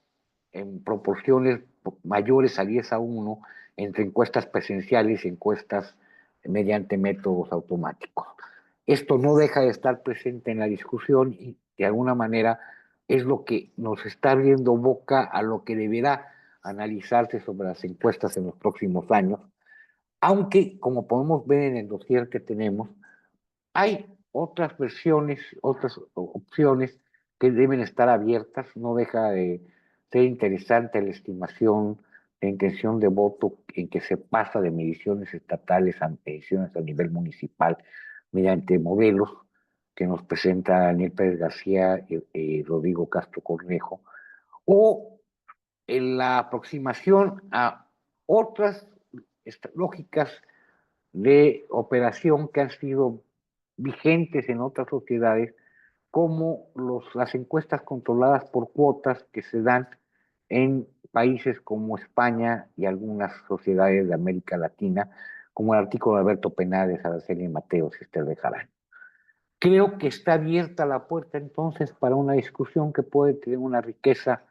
en proporciones mayores a 10 a 1 entre encuestas presenciales y encuestas mediante métodos automáticos. Esto no deja de estar presente en la discusión y de alguna manera es lo que nos está abriendo boca a lo que deberá analizarse sobre las encuestas en los próximos años, aunque, como podemos ver en el dossier que tenemos, hay otras versiones, otras opciones que deben estar abiertas. No deja de ser interesante la estimación de intención de voto, en que se pasa de mediciones estatales a mediciones a nivel municipal mediante modelos que nos presenta Daniel Pérez García y Rodrigo Castro Cornejo, o en la aproximación a otras lógicas de operación que han sido vigentes en otras sociedades, como las encuestas controladas por cuotas que se dan en países como España y algunas sociedades de América Latina, como el artículo de Alberto Penares, Araceli Mateos y Esther Bejarano. Creo que está abierta la puerta entonces para una discusión que puede tener una riqueza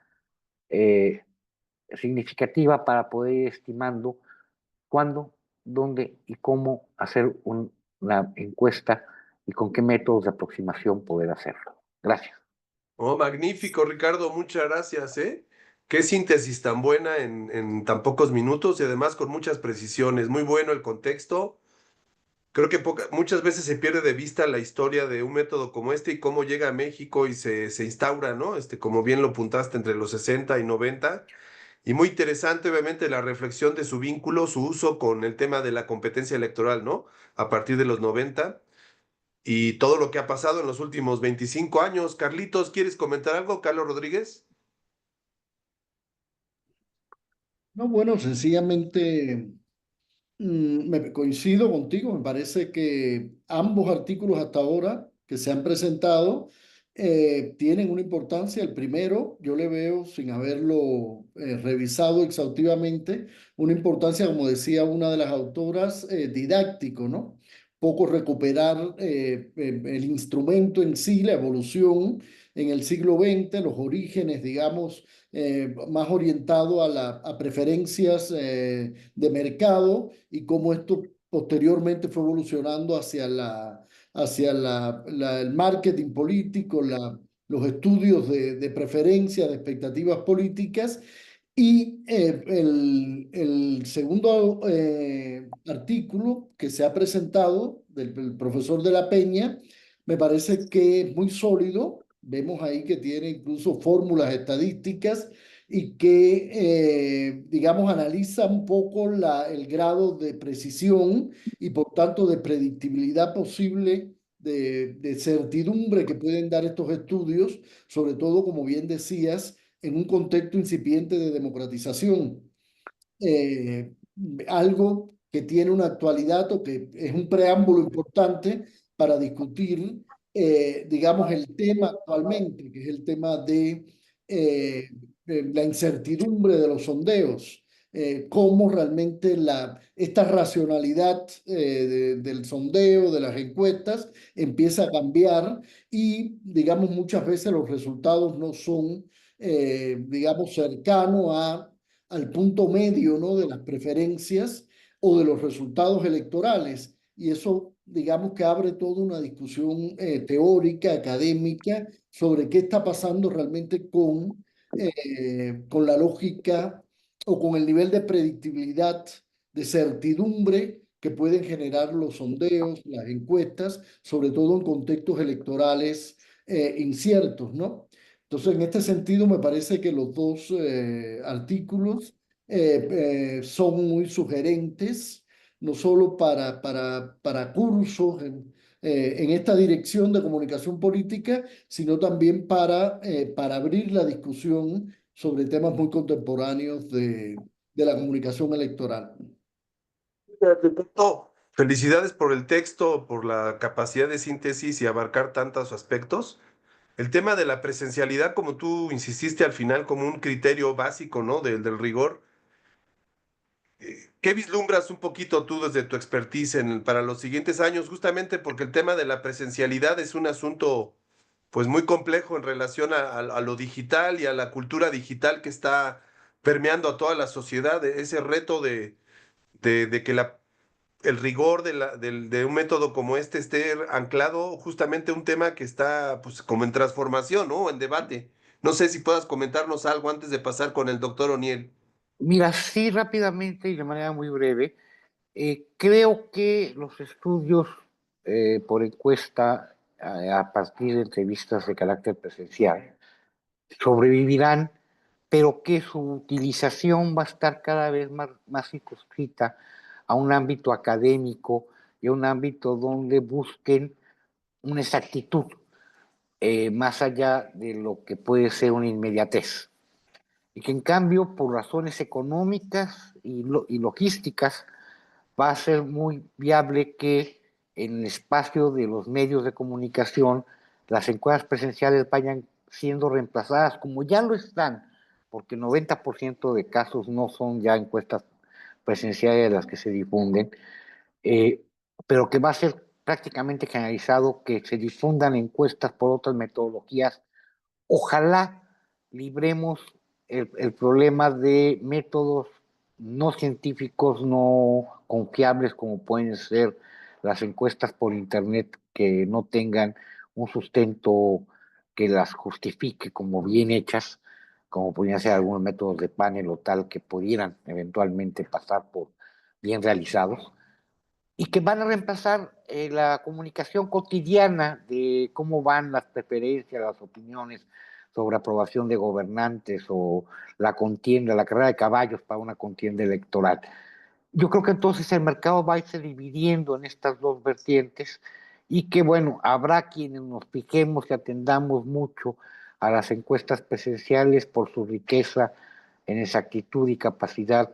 eh, significativa para poder ir estimando cuándo, dónde y cómo hacer una encuesta y con qué métodos de aproximación poder hacerlo. Gracias. Oh, magnífico, Ricardo, muchas gracias, ¿eh? Qué síntesis tan buena en tan pocos minutos y además con muchas precisiones. Muy bueno el contexto. Creo que muchas veces se pierde de vista la historia de un método como este y cómo llega a México y se instaura, ¿no? Como bien lo apuntaste, entre los 60 y 90. Y muy interesante, obviamente, la reflexión de su vínculo, su uso con el tema de la competencia electoral, ¿no? A partir de los 90 y todo lo que ha pasado en los últimos 25 años. Carlitos, ¿quieres comentar algo? Carlos Rodríguez. No, bueno, sencillamente me coincido contigo, me parece que ambos artículos hasta ahora que se han presentado tienen una importancia. El primero, yo le veo, sin haberlo revisado exhaustivamente, una importancia, como decía una de las autoras, didáctico, ¿no? Poco recuperar el instrumento en sí, la evolución en el siglo XX, los orígenes, digamos, más orientado a preferencias de mercado y cómo esto posteriormente fue evolucionando hacia el marketing político, los estudios de preferencias, de expectativas políticas. Y el segundo artículo que se ha presentado del profesor de la Peña me parece que es muy sólido. Vemos ahí que tiene incluso fórmulas estadísticas y que, digamos, analiza un poco el grado de precisión y por tanto de predictibilidad posible, de certidumbre que pueden dar estos estudios, sobre todo, como bien decías, en un contexto incipiente de democratización. eh, Algo que tiene una actualidad o que es un preámbulo importante para discutir, digamos, el tema actualmente, que es el tema de la incertidumbre de los sondeos. Cómo realmente esta racionalidad del sondeo, de las encuestas, empieza a cambiar y, digamos, muchas veces los resultados no son, digamos, cercanos al punto medio, ¿no? De las preferencias o de los resultados electorales. y eso, digamos que abre toda una discusión teórica, académica, sobre qué está pasando realmente con la lógica o con el nivel de predictibilidad, de certidumbre que pueden generar los sondeos, las encuestas, sobre todo en contextos electorales inciertos, ¿no? Entonces, en este sentido, me parece que los dos artículos son muy sugerentes, no solo para cursos en esta dirección de comunicación política, sino también para abrir la discusión sobre temas muy contemporáneos de la comunicación electoral. No, felicidades por el texto, por la capacidad de síntesis y abarcar tantos aspectos. El tema de la presencialidad, como tú insististe al final, como un criterio básico, ¿no? Del rigor. ¿Qué vislumbras un poquito tú desde tu expertise para los siguientes años? Justamente porque el tema de la presencialidad es un asunto, pues, muy complejo en relación a lo digital y a la cultura digital que está permeando a toda la sociedad. Ese reto de que el rigor de un método como este esté anclado justamente a un tema que está, pues, como en transformación, ¿no? En debate. No sé si puedas comentarnos algo antes de pasar con el doctor O'Neill. Mira, sí, rápidamente y de manera muy breve, creo que los estudios por encuesta a partir de entrevistas de carácter presencial sobrevivirán, pero que su utilización va a estar cada vez más circunscrita a un ámbito académico y a un ámbito donde busquen una exactitud más allá de lo que puede ser una inmediatez. Y que en cambio, por razones económicas y logísticas, va a ser muy viable que en el espacio de los medios de comunicación las encuestas presenciales vayan siendo reemplazadas, como ya lo están, porque el 90% de casos no son ya encuestas presenciales las que se difunden, eh, pero que va a ser prácticamente generalizado que se difundan encuestas por otras metodologías. Ojalá libremos el problema de métodos no científicos, no confiables, como pueden ser las encuestas por Internet que no tengan un sustento que las justifique como bien hechas, como podrían ser algunos métodos de panel o tal que pudieran eventualmente pasar por bien realizados y que van a reemplazar la comunicación cotidiana de cómo van las preferencias, las opiniones sobre aprobación de gobernantes o la contienda, la carrera de caballos para una contienda electoral. Yo creo que entonces el mercado va a irse dividiendo en estas dos vertientes y que, bueno, habrá quienes nos fijemos y atendamos mucho a las encuestas presenciales por su riqueza en exactitud y capacidad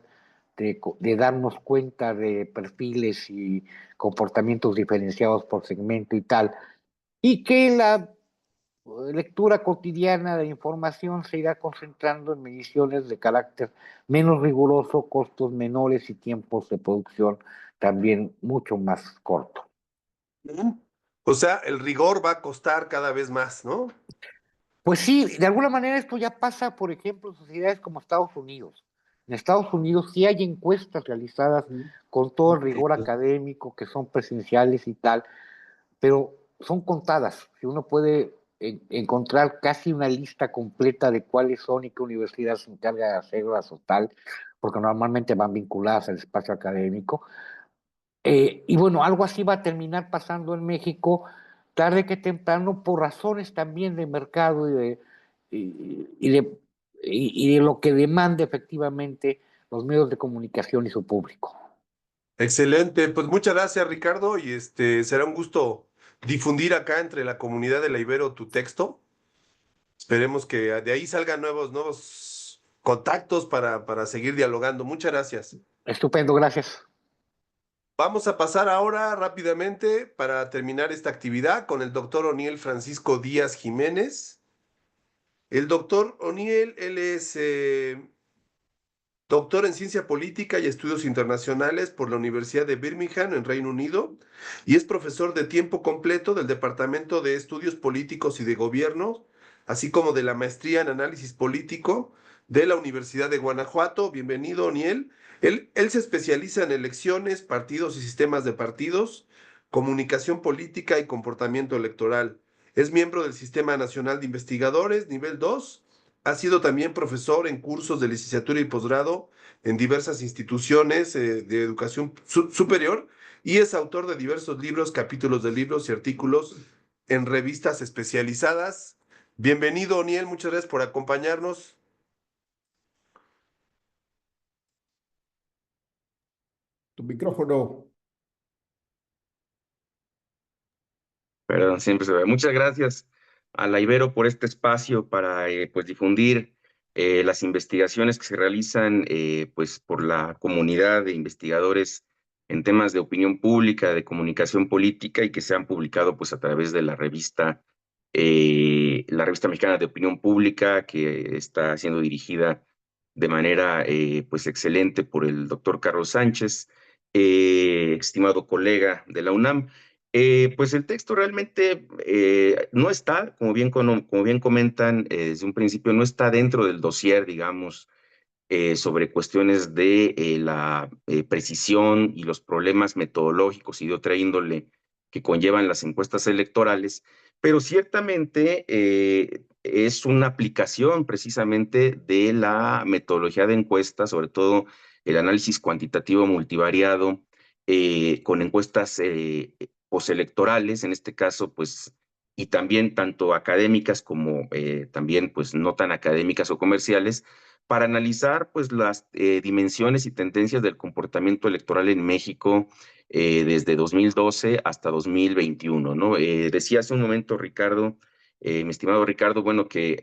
de darnos cuenta de perfiles y comportamientos diferenciados por segmento y tal, y que la lectura cotidiana de información se irá concentrando en mediciones de carácter menos riguroso, costos menores y tiempos de producción también mucho más cortos. O sea, el rigor va a costar cada vez más, ¿no? Pues sí, de alguna manera esto ya pasa, por ejemplo, en sociedades como Estados Unidos. En Estados Unidos sí hay encuestas realizadas con todo el rigor académico, que son presenciales y tal, pero son contadas. Si uno puede encontrar casi una lista completa de cuáles son y qué universidad se encarga de hacerlas o tal, porque normalmente van vinculadas al espacio académico. Y bueno, algo así va a terminar pasando en México tarde que temprano por razones también de mercado y de lo que demanda efectivamente los medios de comunicación y su público. Excelente, pues muchas gracias, Ricardo, y será un gusto difundir acá entre la comunidad de la Ibero tu texto. Esperemos que de ahí salgan nuevos contactos para seguir dialogando. Muchas gracias. Estupendo, gracias. Vamos a pasar ahora rápidamente para terminar esta actividad con el doctor O'Neill Francisco Díaz Jiménez. El doctor O'Neill, él es doctor en Ciencia Política y Estudios Internacionales por la Universidad de Birmingham, en Reino Unido, y es profesor de tiempo completo del Departamento de Estudios Políticos y de Gobierno, así como de la Maestría en Análisis Político de la Universidad de Guanajuato. Bienvenido, Oniel. Él se especializa en elecciones, partidos y sistemas de partidos, Comunicación Política y Comportamiento Electoral. Es miembro del Sistema Nacional de Investigadores, nivel 2. Ha sido también profesor en cursos de licenciatura y posgrado en diversas instituciones de educación superior y es autor de diversos libros, capítulos de libros y artículos en revistas especializadas. Bienvenido, Oniel, muchas gracias por acompañarnos. Tu micrófono. Perdón, siempre se ve. Muchas gracias a la Ibero por este espacio para pues difundir las investigaciones que se realizan pues por la comunidad de investigadores en temas de opinión pública, de comunicación política y que se han publicado pues a través de la revista Mexicana de Opinión Pública, que está siendo dirigida de manera pues excelente por el doctor Carlos Sánchez, estimado colega de la UNAM. Pues el texto realmente no está, como bien comentan desde un principio, no está dentro del dossier, digamos, sobre cuestiones de la precisión y los problemas metodológicos y de otra índole que conllevan las encuestas electorales, pero ciertamente es una aplicación precisamente de la metodología de encuestas, sobre todo el análisis cuantitativo multivariado, con encuestas postelectorales, en este caso, pues, y también tanto académicas como también, pues, no tan académicas o comerciales, para analizar pues las dimensiones y tendencias del comportamiento electoral en México desde 2012 hasta 2021, ¿no? Decía hace un momento Ricardo, mi estimado Ricardo, bueno, que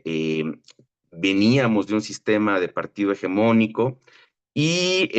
veníamos de un sistema de partido hegemónico y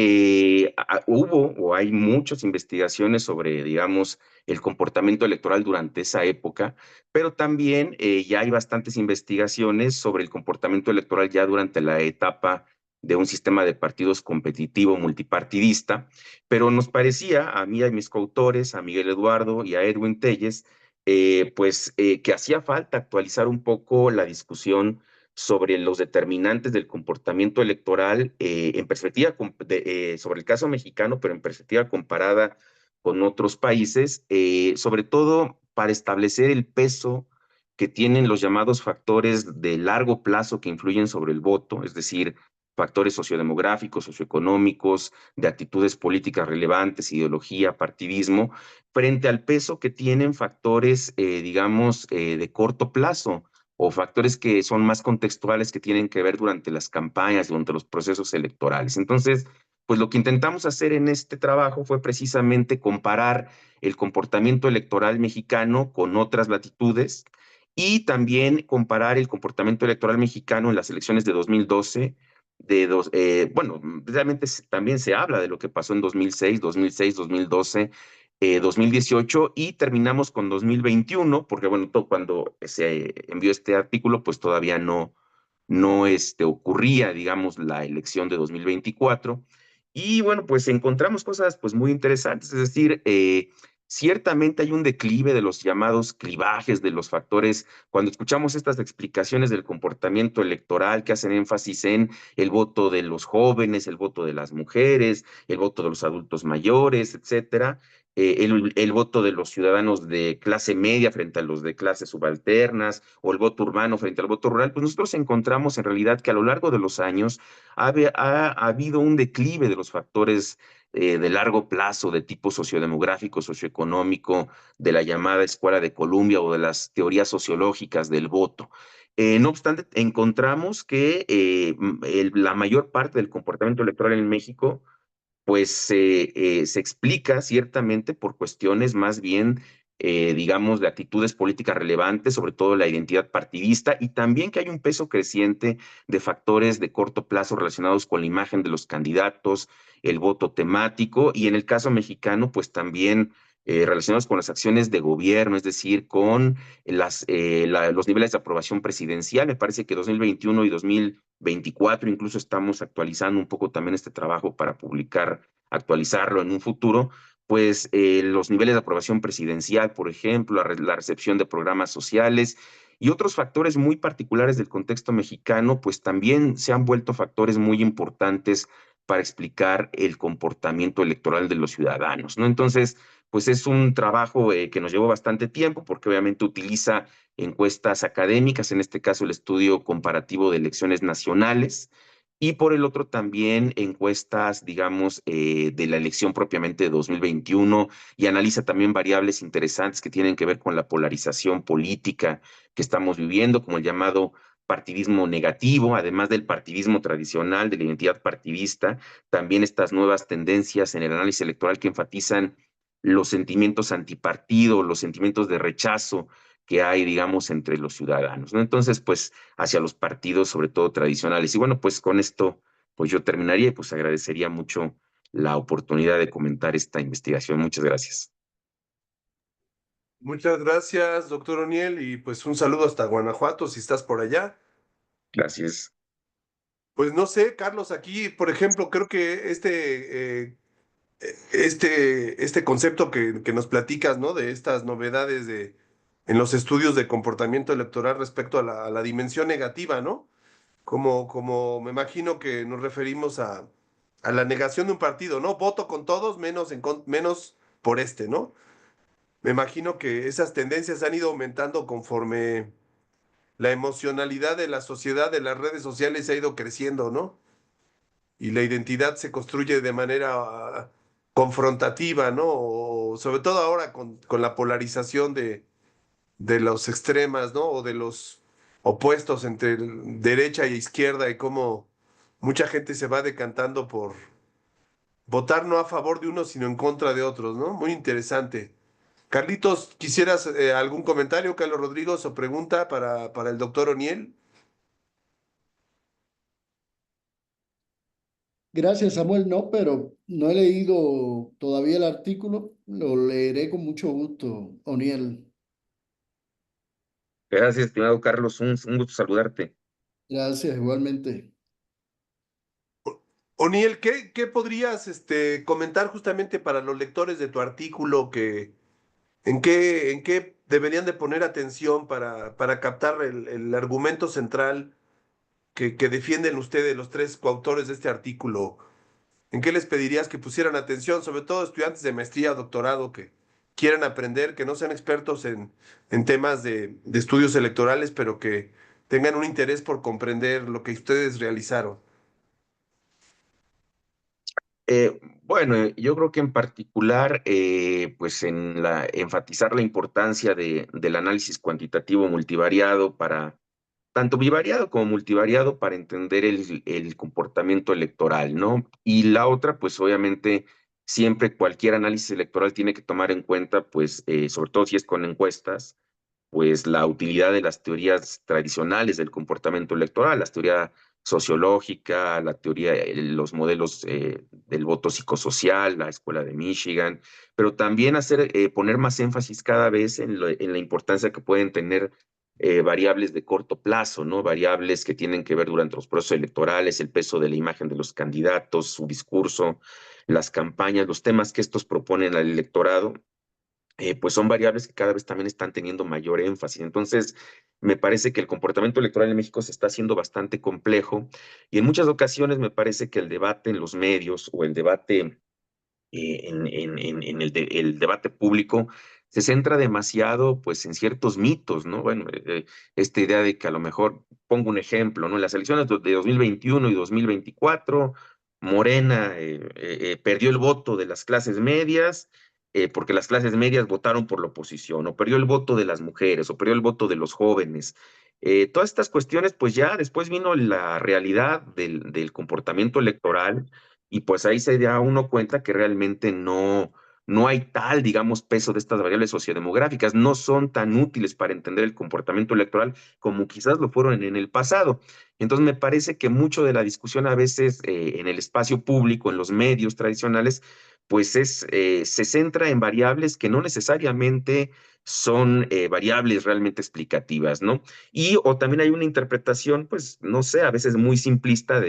hubo o hay muchas investigaciones sobre, digamos, el comportamiento electoral durante esa época, pero también ya hay bastantes investigaciones sobre el comportamiento electoral ya durante la etapa de un sistema de partidos competitivo multipartidista, pero nos parecía, a mí y a mis coautores, a Miguel Eduardo y a Edwin Telles, que hacía falta actualizar un poco la discusión sobre los determinantes del comportamiento electoral en perspectiva sobre el caso mexicano, pero en perspectiva comparada con otros países, sobre todo para establecer el peso que tienen los llamados factores de largo plazo que influyen sobre el voto, es decir, factores sociodemográficos, socioeconómicos, de actitudes políticas relevantes, ideología, partidismo, frente al peso que tienen factores, digamos, de corto plazo o factores que son más contextuales que tienen que ver durante las campañas, durante los procesos electorales. Entonces, pues lo que intentamos hacer en este trabajo fue precisamente comparar el comportamiento electoral mexicano con otras latitudes y también comparar el comportamiento electoral mexicano en las elecciones de 2012, bueno, realmente también se habla de lo que pasó en 2006, 2012, 2018 y terminamos con 2021, porque bueno, cuando se envió este artículo, pues todavía no ocurría, digamos, la elección de 2024. Y bueno, pues encontramos cosas pues muy interesantes, es decir, ciertamente hay un declive de los llamados clivajes de los factores. Cuando escuchamos estas explicaciones del comportamiento electoral que hacen énfasis en el voto de los jóvenes, el voto de las mujeres, el voto de los adultos mayores, etcétera, el voto de los ciudadanos de clase media frente a los de clases subalternas, o el voto urbano frente al voto rural, pues nosotros encontramos en realidad que a lo largo de los años ha habido un declive de los factores de largo plazo de tipo sociodemográfico, socioeconómico, de la llamada Escuela de Columbia o de las teorías sociológicas del voto. No obstante, encontramos que la mayor parte del comportamiento electoral en México pues se explica ciertamente por cuestiones más bien, digamos, de actitudes políticas relevantes, sobre todo la identidad partidista, y también que hay un peso creciente de factores de corto plazo relacionados con la imagen de los candidatos, el voto temático, y en el caso mexicano, pues también relacionados con las acciones de gobierno, es decir, con los niveles de aprobación presidencial. Me parece que 2021 y 2024 incluso estamos actualizando un poco también este trabajo para actualizarlo en un futuro, pues los niveles de aprobación presidencial, por ejemplo, la recepción de programas sociales y otros factores muy particulares del contexto mexicano, pues también se han vuelto factores muy importantes para explicar el comportamiento electoral de los ciudadanos, ¿no? Entonces, pues es un trabajo que nos llevó bastante tiempo porque obviamente utiliza encuestas académicas, en este caso el estudio comparativo de elecciones nacionales, y por el otro también encuestas, digamos, de la elección propiamente de 2021 y analiza también variables interesantes que tienen que ver con la polarización política que estamos viviendo, como el llamado partidismo negativo, además del partidismo tradicional, de la identidad partidista, también estas nuevas tendencias en el análisis electoral que enfatizan los sentimientos antipartido, los sentimientos de rechazo que hay, digamos, entre los ciudadanos, ¿no? Entonces, pues, hacia los partidos, sobre todo tradicionales. Y bueno, pues con esto, pues yo terminaría y pues agradecería mucho la oportunidad de comentar esta investigación. Muchas gracias. Muchas gracias, doctor O'Neill, y pues un saludo hasta Guanajuato, si estás por allá. Gracias. Pues no sé, Carlos, aquí, por ejemplo, creo que este concepto que nos platicas, ¿no? De estas novedades en los estudios de comportamiento electoral respecto a la dimensión negativa, ¿no? Como me imagino que nos referimos a la negación de un partido, ¿no? Voto con todos, menos por este, ¿no? Me imagino que esas tendencias han ido aumentando conforme la emocionalidad de la sociedad, de las redes sociales ha ido creciendo, ¿no? Y la identidad se construye de manera confrontativa, ¿no? O sobre todo ahora con la polarización de los extremas, ¿no? O de los opuestos entre derecha e izquierda y cómo mucha gente se va decantando por votar no a favor de unos, sino en contra de otros, ¿no? Muy interesante. Carlitos, ¿quisieras algún comentario, Carlos Rodríguez, o pregunta para el doctor O'Neill? Gracias, Samuel. No, pero no he leído todavía el artículo. Lo leeré con mucho gusto, O'Neill. Gracias, estimado Carlos. Un gusto saludarte. Gracias, igualmente. O'Neill, ¿qué podrías comentar justamente para los lectores de tu artículo en qué deberían de poner atención para captar el argumento central que defienden ustedes, los tres coautores de este artículo? ¿En qué les pedirías que pusieran atención, sobre todo estudiantes de maestría o doctorado que quieran aprender, que no sean expertos en temas de estudios electorales, pero que tengan un interés por comprender lo que ustedes realizaron? Bueno, yo creo que en particular, pues enfatizar la importancia del análisis cuantitativo multivariado para, tanto bivariado como multivariado, para entender el comportamiento electoral, ¿no? Y la otra, pues obviamente, siempre cualquier análisis electoral tiene que tomar en cuenta, pues, sobre todo si es con encuestas, pues la utilidad de las teorías tradicionales del comportamiento electoral, la teoría sociológica, la teoría, los modelos del voto psicosocial, la escuela de Michigan, pero también poner más énfasis cada vez en la importancia que pueden tener variables de corto plazo, ¿no? Variables que tienen que ver durante los procesos electorales, el peso de la imagen de los candidatos, su discurso, las campañas, los temas que estos proponen al electorado, pues son variables que cada vez también están teniendo mayor énfasis. Entonces, me parece que el comportamiento electoral en México se está haciendo bastante complejo y en muchas ocasiones me parece que el debate en los medios o el debate en el debate público se centra demasiado pues en ciertos mitos, ¿no? Bueno, esta idea de que a lo mejor, pongo un ejemplo, ¿no? En las elecciones de 2021 y 2024, Morena perdió el voto de las clases medias porque las clases medias votaron por la oposición, o perdió el voto de las mujeres, o perdió el voto de los jóvenes. Todas estas cuestiones, pues ya después vino la realidad del comportamiento electoral y pues ahí se da uno cuenta que realmente no hay tal, digamos, peso de estas variables sociodemográficas, no son tan útiles para entender el comportamiento electoral como quizás lo fueron en el pasado. Entonces me parece que mucho de la discusión a veces en el espacio público, en los medios tradicionales, pues se centra en variables que no necesariamente son variables realmente explicativas, ¿no? O también hay una interpretación, pues, no sé, a veces muy simplista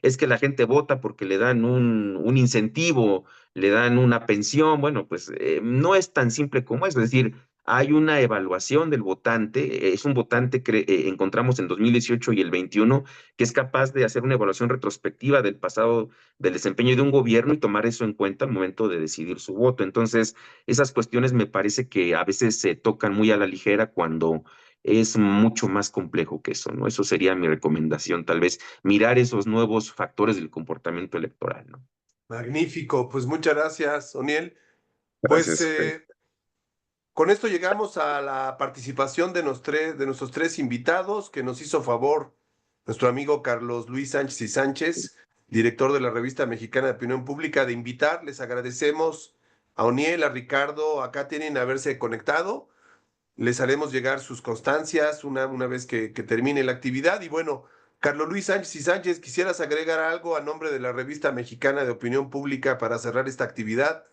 es que la gente vota porque le dan un incentivo, le dan una pensión. Bueno, pues no es tan simple como eso. Es decir, hay una evaluación del votante, es un votante que encontramos en 2018 y el 21, que es capaz de hacer una evaluación retrospectiva del pasado, del desempeño de un gobierno y tomar eso en cuenta al momento de decidir su voto. Entonces, esas cuestiones me parece que a veces se tocan muy a la ligera cuando es mucho más complejo que eso, ¿no? Eso sería mi recomendación, tal vez mirar esos nuevos factores del comportamiento electoral, ¿no? Magnífico, pues muchas gracias, Oniel. Pues Gracias. con esto llegamos a la participación de nuestros tres invitados que nos hizo favor nuestro amigo Carlos Luis Sánchez y Sánchez, director de la Revista Mexicana de Opinión Pública, de invitar. Les agradecemos a Oniel, a Ricardo, acá tienen haberse conectado. Les haremos llegar sus constancias una vez que termine la actividad. Y bueno, Carlos Luis Sánchez y Sánchez, ¿quisieras agregar algo a nombre de la Revista Mexicana de Opinión Pública para cerrar esta actividad?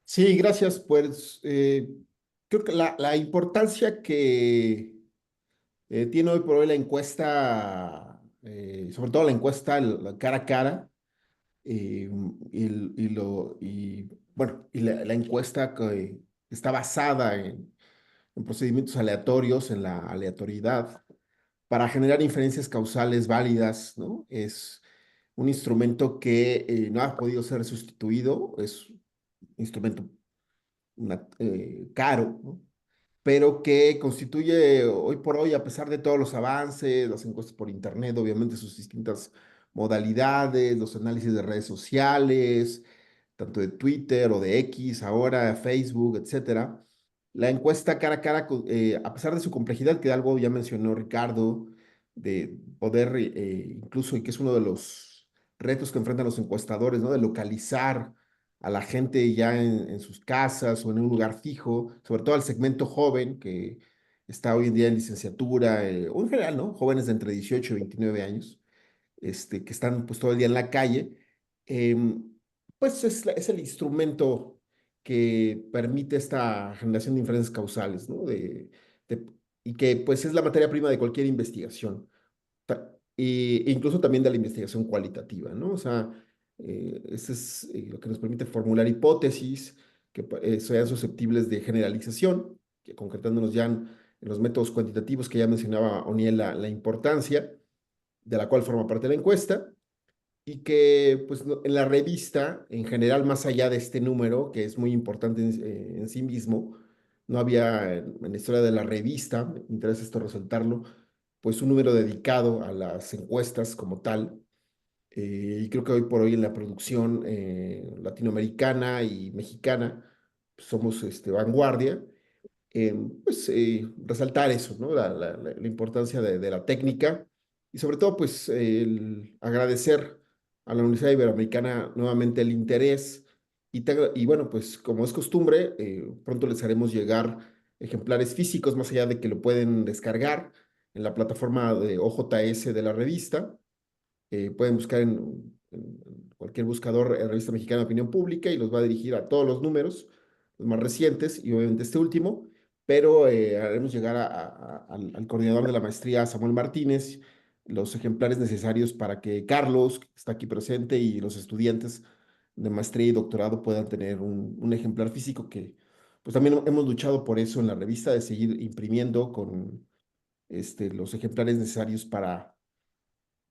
Sí, gracias. Pues creo que la importancia que tiene hoy por hoy la encuesta, sobre todo la encuesta la cara a cara, eh, bueno, y la encuesta que está basada en procedimientos aleatorios, en la aleatoriedad, para generar inferencias causales válidas, ¿no? Es un instrumento que no ha podido ser sustituido, es un instrumento caro, ¿no? Pero que constituye hoy por hoy, a pesar de todos los avances, las encuestas por Internet, obviamente sus distintas modalidades, los análisis de redes sociales, tanto de Twitter o de X, ahora Facebook, etcétera. La encuesta cara a cara, a pesar de su complejidad, que algo ya mencionó Ricardo, de poder, incluso, y que es uno de los retos que enfrentan los encuestadores, ¿no? De localizar a la gente ya en sus casas o en un lugar fijo, sobre todo al segmento joven que está hoy en día en licenciatura, o en general, ¿no? Jóvenes de entre 18 y 29 años, que están pues todo el día en la calle, em, pues es el instrumento que permite esta generación de inferencias causales, ¿no? De- y que pues es la materia prima de cualquier investigación, e incluso también de la investigación cualitativa, ¿no? O sea, eso es lo que nos permite formular hipótesis que sean susceptibles de generalización, que concretándonos ya en los métodos cuantitativos que ya mencionaba Oniel la importancia, de la cual forma parte la encuesta, y que pues en la revista, en general, más allá de este número, que es muy importante en sí mismo, no había en la historia de la revista, me interesa esto resaltarlo, pues un número dedicado a las encuestas como tal. Y creo que hoy por hoy en la producción latinoamericana y mexicana pues, somos vanguardia. Pues resaltar eso, ¿no? La importancia de la técnica y sobre todo pues el agradecer a la Universidad Iberoamericana nuevamente el interés y bueno, pues como es costumbre, pronto les haremos llegar ejemplares físicos más allá de que lo pueden descargar en la plataforma de OJS de la revista. Pueden buscar en cualquier buscador Revista Mexicana de Opinión Pública y los va a dirigir a todos los números, los más recientes y obviamente este último, pero haremos llegar al coordinador de la maestría, Samuel Martínez, los ejemplares necesarios para que Carlos, que está aquí presente, y los estudiantes de maestría y doctorado puedan tener un ejemplar físico que pues también hemos luchado por eso en la revista, de seguir imprimiendo con los ejemplares necesarios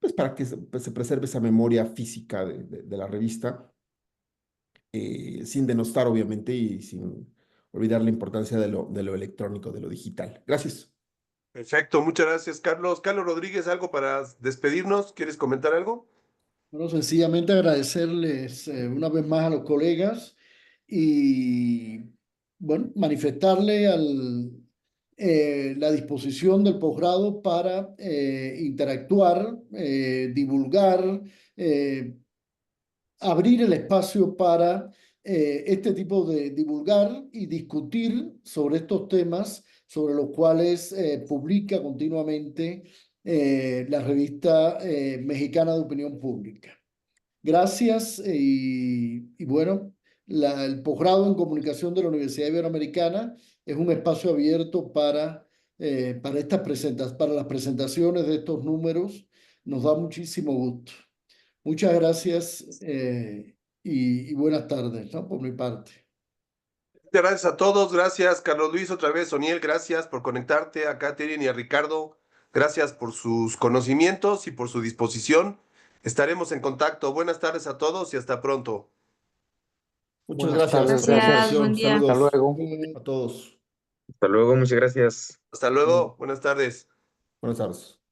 pues para que se preserve esa memoria física de la revista, sin denostar obviamente y sin olvidar la importancia de lo electrónico, de lo digital. Gracias. Perfecto, muchas gracias, Carlos. Carlos Rodríguez, ¿algo para despedirnos? ¿Quieres comentar algo? Bueno, sencillamente agradecerles una vez más a los colegas y, bueno, manifestarle la disposición del posgrado para interactuar, divulgar, eh, abrir el espacio para este tipo de divulgar y discutir sobre estos temas sobre los cuales publica continuamente la revista mexicana de opinión pública. Gracias y bueno, el posgrado en comunicación de la Universidad Iberoamericana es un espacio abierto para para las presentaciones de estos números. Nos da muchísimo gusto. Muchas gracias y buenas tardes, ¿no? Por mi parte. Muchas gracias a todos, gracias Carlos Luis, otra vez, Oniel, gracias por conectarte, a Katherine y a Ricardo, gracias por sus conocimientos y por su disposición. Estaremos en contacto. Buenas tardes a todos y hasta pronto. Muchas Buenas gracias tardes, por la Gracias, invitación. buen día. Hasta Saludos luego. a todos. Hasta luego, muchas gracias. Hasta luego, buenas tardes. Buenas tardes.